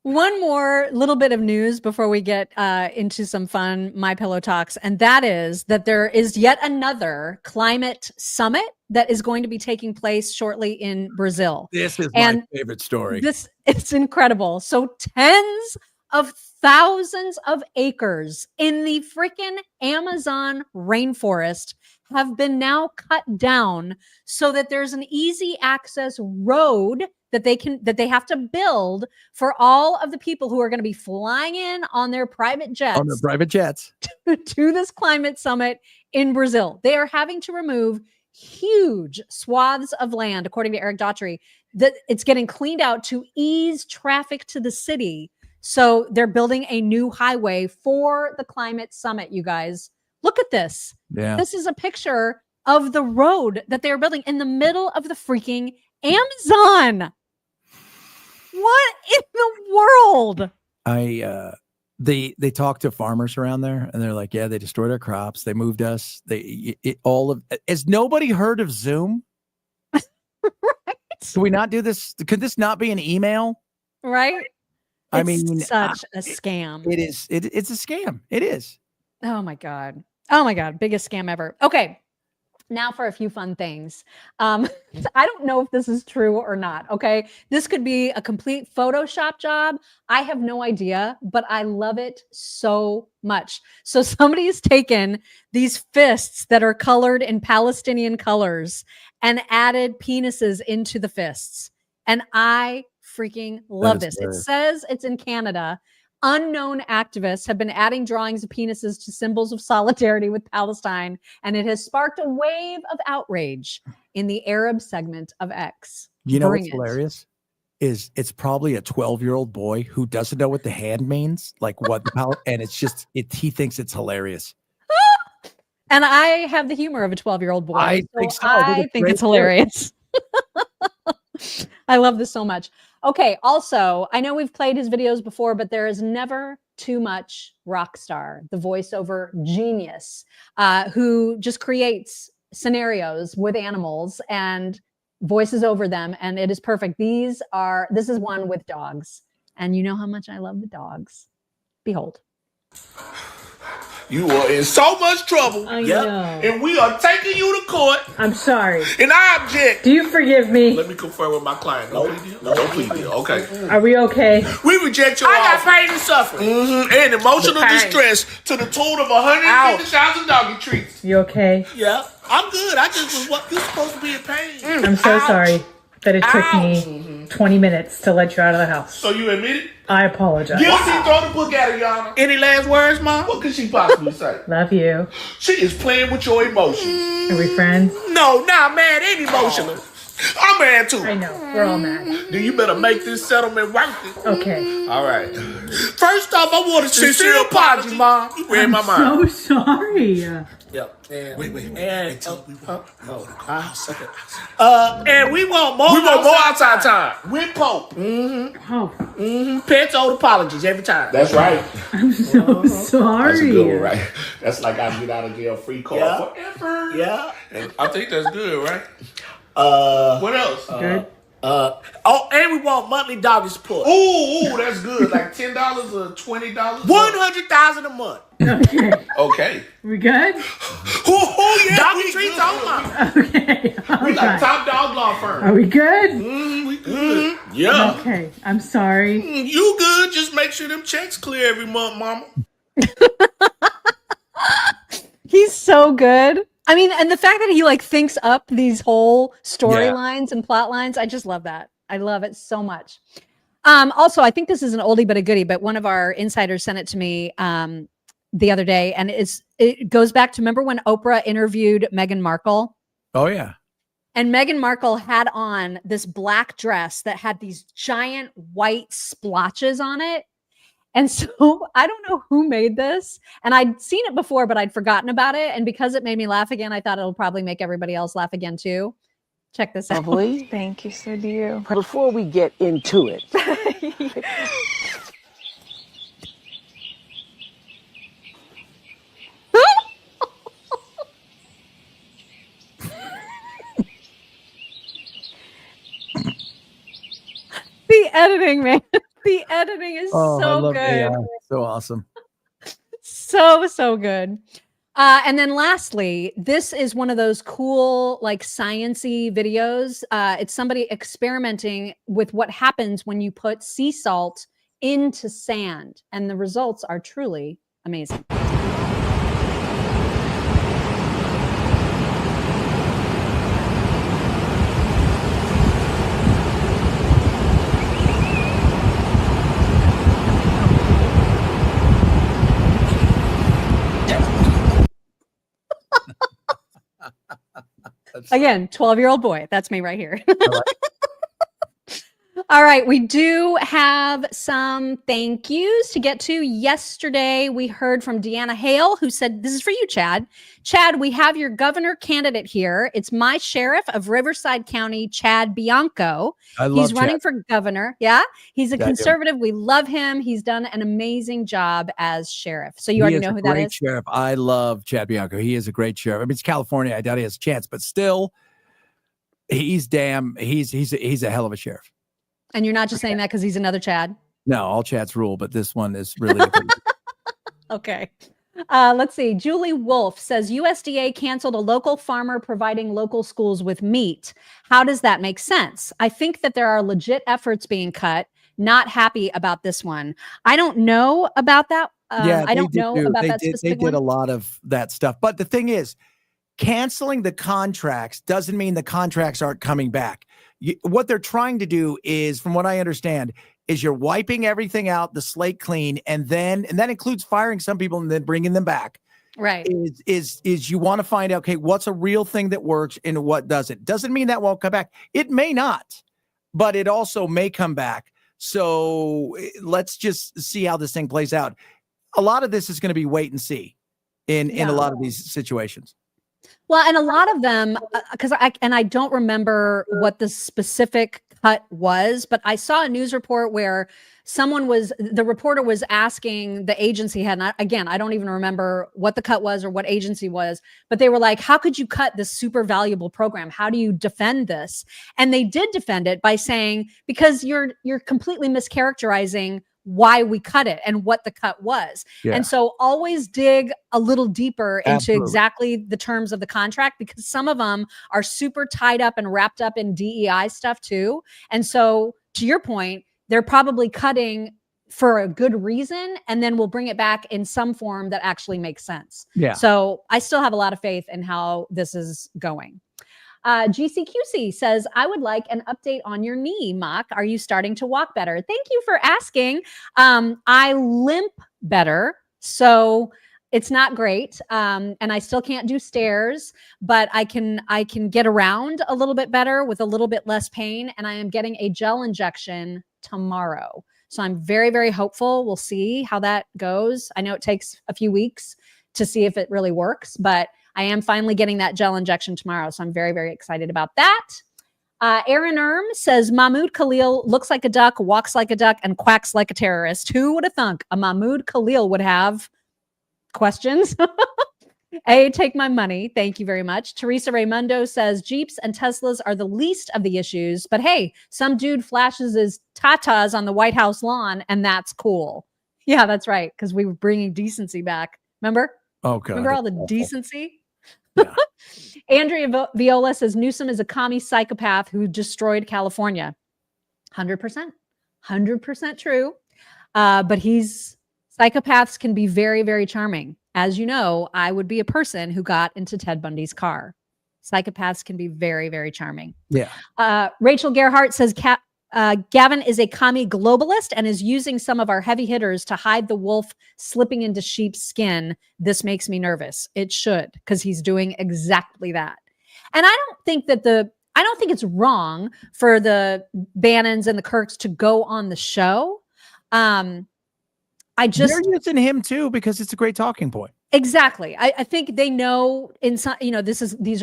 One more little bit of news before we get into some fun My Pillow Talks, and that is that there is yet another climate summit that is going to be taking place shortly in Brazil. This is my favorite story. It's incredible. So tens of thousands of acres in the freaking Amazon rainforest have been now cut down so that there's an easy access road that they have to build for all of the people who are going to be flying in on their private jets. On their private jets. To this climate summit in Brazil. They are having to remove huge swaths of land, according to Eric Daughtry, that it's getting cleaned out to ease traffic to the city. So they're building a new highway for the climate summit, you guys. Look at this. Yeah. This is a picture of the road that they're building in the middle of the freaking Amazon. What in the world? They talk to farmers around there and they're like, yeah, they destroyed our crops. They moved us. Has nobody heard of Zoom? Right. Can we not do this? Could this not be an email? Right. I mean, such a scam. It is. It's a scam. It is. Oh my God. Biggest scam ever. Okay. Now for a few fun things. I don't know if this is true or not. Okay. This could be a complete Photoshop job. I have no idea, but I love it so much. So somebody's taken these fists that are colored in Palestinian colors and added penises into the fists. And I freaking love this. It says it's in Canada. Unknown activists have been adding drawings of penises to symbols of solidarity with Palestine, and it has sparked a wave of outrage in the Arab segment of X. You know what's hilarious? Is it's probably a 12-year-old boy who doesn't know what the hand means, like what the and it's just he thinks it's hilarious. And I have the humor of a 12-year-old boy. I think so. I think it's hilarious. I love this so much. Okay, also, I know we've played his videos before, but there is never too much rock star, the voiceover genius, who just creates scenarios with animals and voices over them, and it is perfect. This is one with dogs, and you know how much I love the dogs. Behold. You are in so much trouble. I know. And we are taking you to court. I'm sorry. And I object. Do you forgive me? Let me confirm with my client. No plea deal? No plea deal. Okay. Are we okay? We reject your offer. I got pain and suffering. And emotional distress to the tune of 150,000 doggy treats. You okay? Yeah. I'm good. I just was you're supposed to be in pain. I'm so sorry that it took me 20 minutes to let you out of the house. So you admit it? I apologize. Guilty, throw the book at her, Your Honor. Any last words, Mom? What could she possibly say? Love you. She is playing with your emotions. Are we friends? No, not mad and emotional. I'm mad too. I know. We're all mad. Then you better make this settlement worth it. Okay. All right. First off, I want a sincere apology, Mom. You read my mind. So sorry. Yep. And, wait. And we want more. We want more outside time. With Pope. Pets old apologies every time. That's right. I'm so sorry. That's a good one, right? That's like I get out of jail free card forever. Yeah. And I think that's good, right? What else? Good. And we want monthly doggy support. Ooh, that's good. Like $10 or $20. $100,000 a month. Okay. Okay. We good? Yeah, Doggy treats on mama. Okay. We like top dog law firm. Are we good? We good. Yeah. Okay. I'm sorry. You good? Just make sure them checks clear every month, mama. He's so good. I mean, and the fact that he like thinks up these whole storylines and plot lines, I just love that. I love it so much. Also, I think this is an oldie but a goodie, but one of our insiders sent it to me the other day, and it goes back to, remember when Oprah interviewed Meghan Markle? Oh yeah. And Meghan Markle had on this black dress that had these giant white splotches on it. And so I don't know who made this, and I'd seen it before, but I'd forgotten about it. And because it made me laugh again, I thought it'll probably make everybody else laugh again too. Check this out. Lovely. Thank you, so do you. Before we get into it. The editing, man. The editing is so good. AI. So awesome. So good. And then lastly, this is one of those cool, like science-y videos. It's somebody experimenting with what happens when you put sea salt into sand. And the results are truly amazing. Again, 12-year-old boy. That's me right here. All right. We do have some thank yous to get to. Yesterday, we heard from Deanna Hale, who said, this is for you, Chad. Chad, we have your governor candidate here. It's my sheriff of Riverside County, Chad Bianco. He's running for governor. Yeah. He's a conservative. We love him. He's done an amazing job as sheriff. So you already know who that is. Sheriff. I love Chad Bianco. He is a great sheriff. I mean, it's California. I doubt he has a chance, but still, he's a hell of a sheriff. And you're not just saying that because he's another Chad? No, all Chads rule, but this one is really okay. Let's see. Julie Wolf says USDA canceled a local farmer providing local schools with meat. How does that make sense? I think that there are legit efforts being cut. Not happy about this one. I don't know about that. I don't know about that specific one. They did a lot of that stuff. But the thing is, canceling the contracts doesn't mean the contracts aren't coming back. What they're trying to do is, from what I understand, is you're wiping everything out, the slate clean, and that includes firing some people and then bringing them back. Right. Is you want to find out, okay, what's a real thing that works and what doesn't. Doesn't mean that won't come back. It may not, but it also may come back. So let's just see how this thing plays out. A lot of this is going to be wait and see in a lot of these situations. Well, and a lot of them, because I don't remember what the specific cut was, but I saw a news report where the reporter was asking the agency head, and again, I don't even remember what the cut was or what agency was, but they were like, how could you cut this super valuable program? How do you defend this? And they did defend it by saying, because you're completely mischaracterizing why we cut it and what the cut was. Yeah. And so always dig a little deeper into exactly the terms of the contract, because some of them are super tied up and wrapped up in DEI stuff too. And so to your point, they're probably cutting for a good reason, and then we'll bring it back in some form that actually makes sense. Yeah. So I still have a lot of faith in how this is going. GCQC says, I would like an update on your knee, Mock. Are you starting to walk better? Thank you for asking. I limp better, so it's not great. And I still can't do stairs, but I can get around a little bit better with a little bit less pain. And I am getting a gel injection tomorrow. So I'm very, very hopeful. We'll see how that goes. I know it takes a few weeks to see if it really works, but I am finally getting that gel injection tomorrow. So I'm very, very excited about that. Aaron says, Mahmoud Khalil looks like a duck, walks like a duck, and quacks like a terrorist. Who would have thunk a Mahmoud Khalil would have questions? Take my money. Thank you very much. Teresa Raimundo says Jeeps and Teslas are the least of the issues, but hey, some dude flashes his tatas on the White House lawn, and that's cool. Yeah, that's right, because we were bringing decency back. Remember? Oh, God. Remember all the decency? Yeah. Andrea Viola says Newsom is a commie psychopath who destroyed California. 100%. 100% true. But psychopaths can be very, very charming. As you know, I would be a person who got into Ted Bundy's car. Psychopaths can be very, very charming. Yeah. Rachel Gerhart says Gavin is a commie globalist and is using some of our heavy hitters to hide the wolf slipping into sheep's skin. This makes me nervous. It should, because he's doing exactly that. And I don't think it's wrong for the Bannons and the Kirks to go on the show. They're using him too because it's a great talking point. Exactly. I think they know these are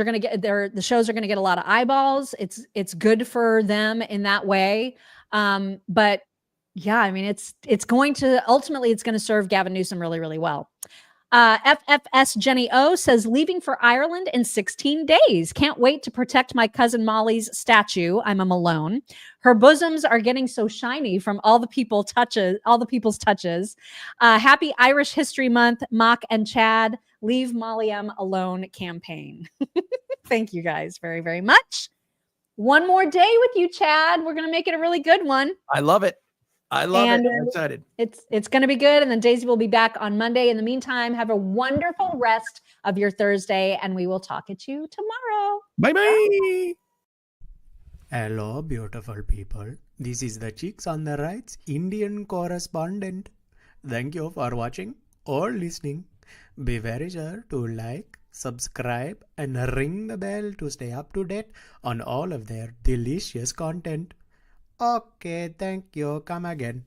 going to get the shows are going to get a lot of eyeballs. It's good for them in that way. But yeah, I mean, it's going to serve Gavin Newsom really, really well. FFS Jenny O says leaving for Ireland in 16 days. Can't wait to protect my cousin Molly's statue. I'm a Malone. Her bosoms are getting so shiny from all the people's touches. Happy Irish History Month, Mock and Chad. Leave Molly M alone campaign. Thank you guys very, very much. One more day with you, Chad. We're going to make it a really good one. I love it. I'm excited. It's going to be good. And then Daisy will be back on Monday. In the meantime, have a wonderful rest of your Thursday, and we will talk at you tomorrow. Bye-bye. Hello, beautiful people. This is the Chicks on the Right's Indian correspondent. Thank you for watching or listening. Be very sure to like, subscribe, and ring the bell to stay up to date on all of their delicious content. Okay, thank you. Come again.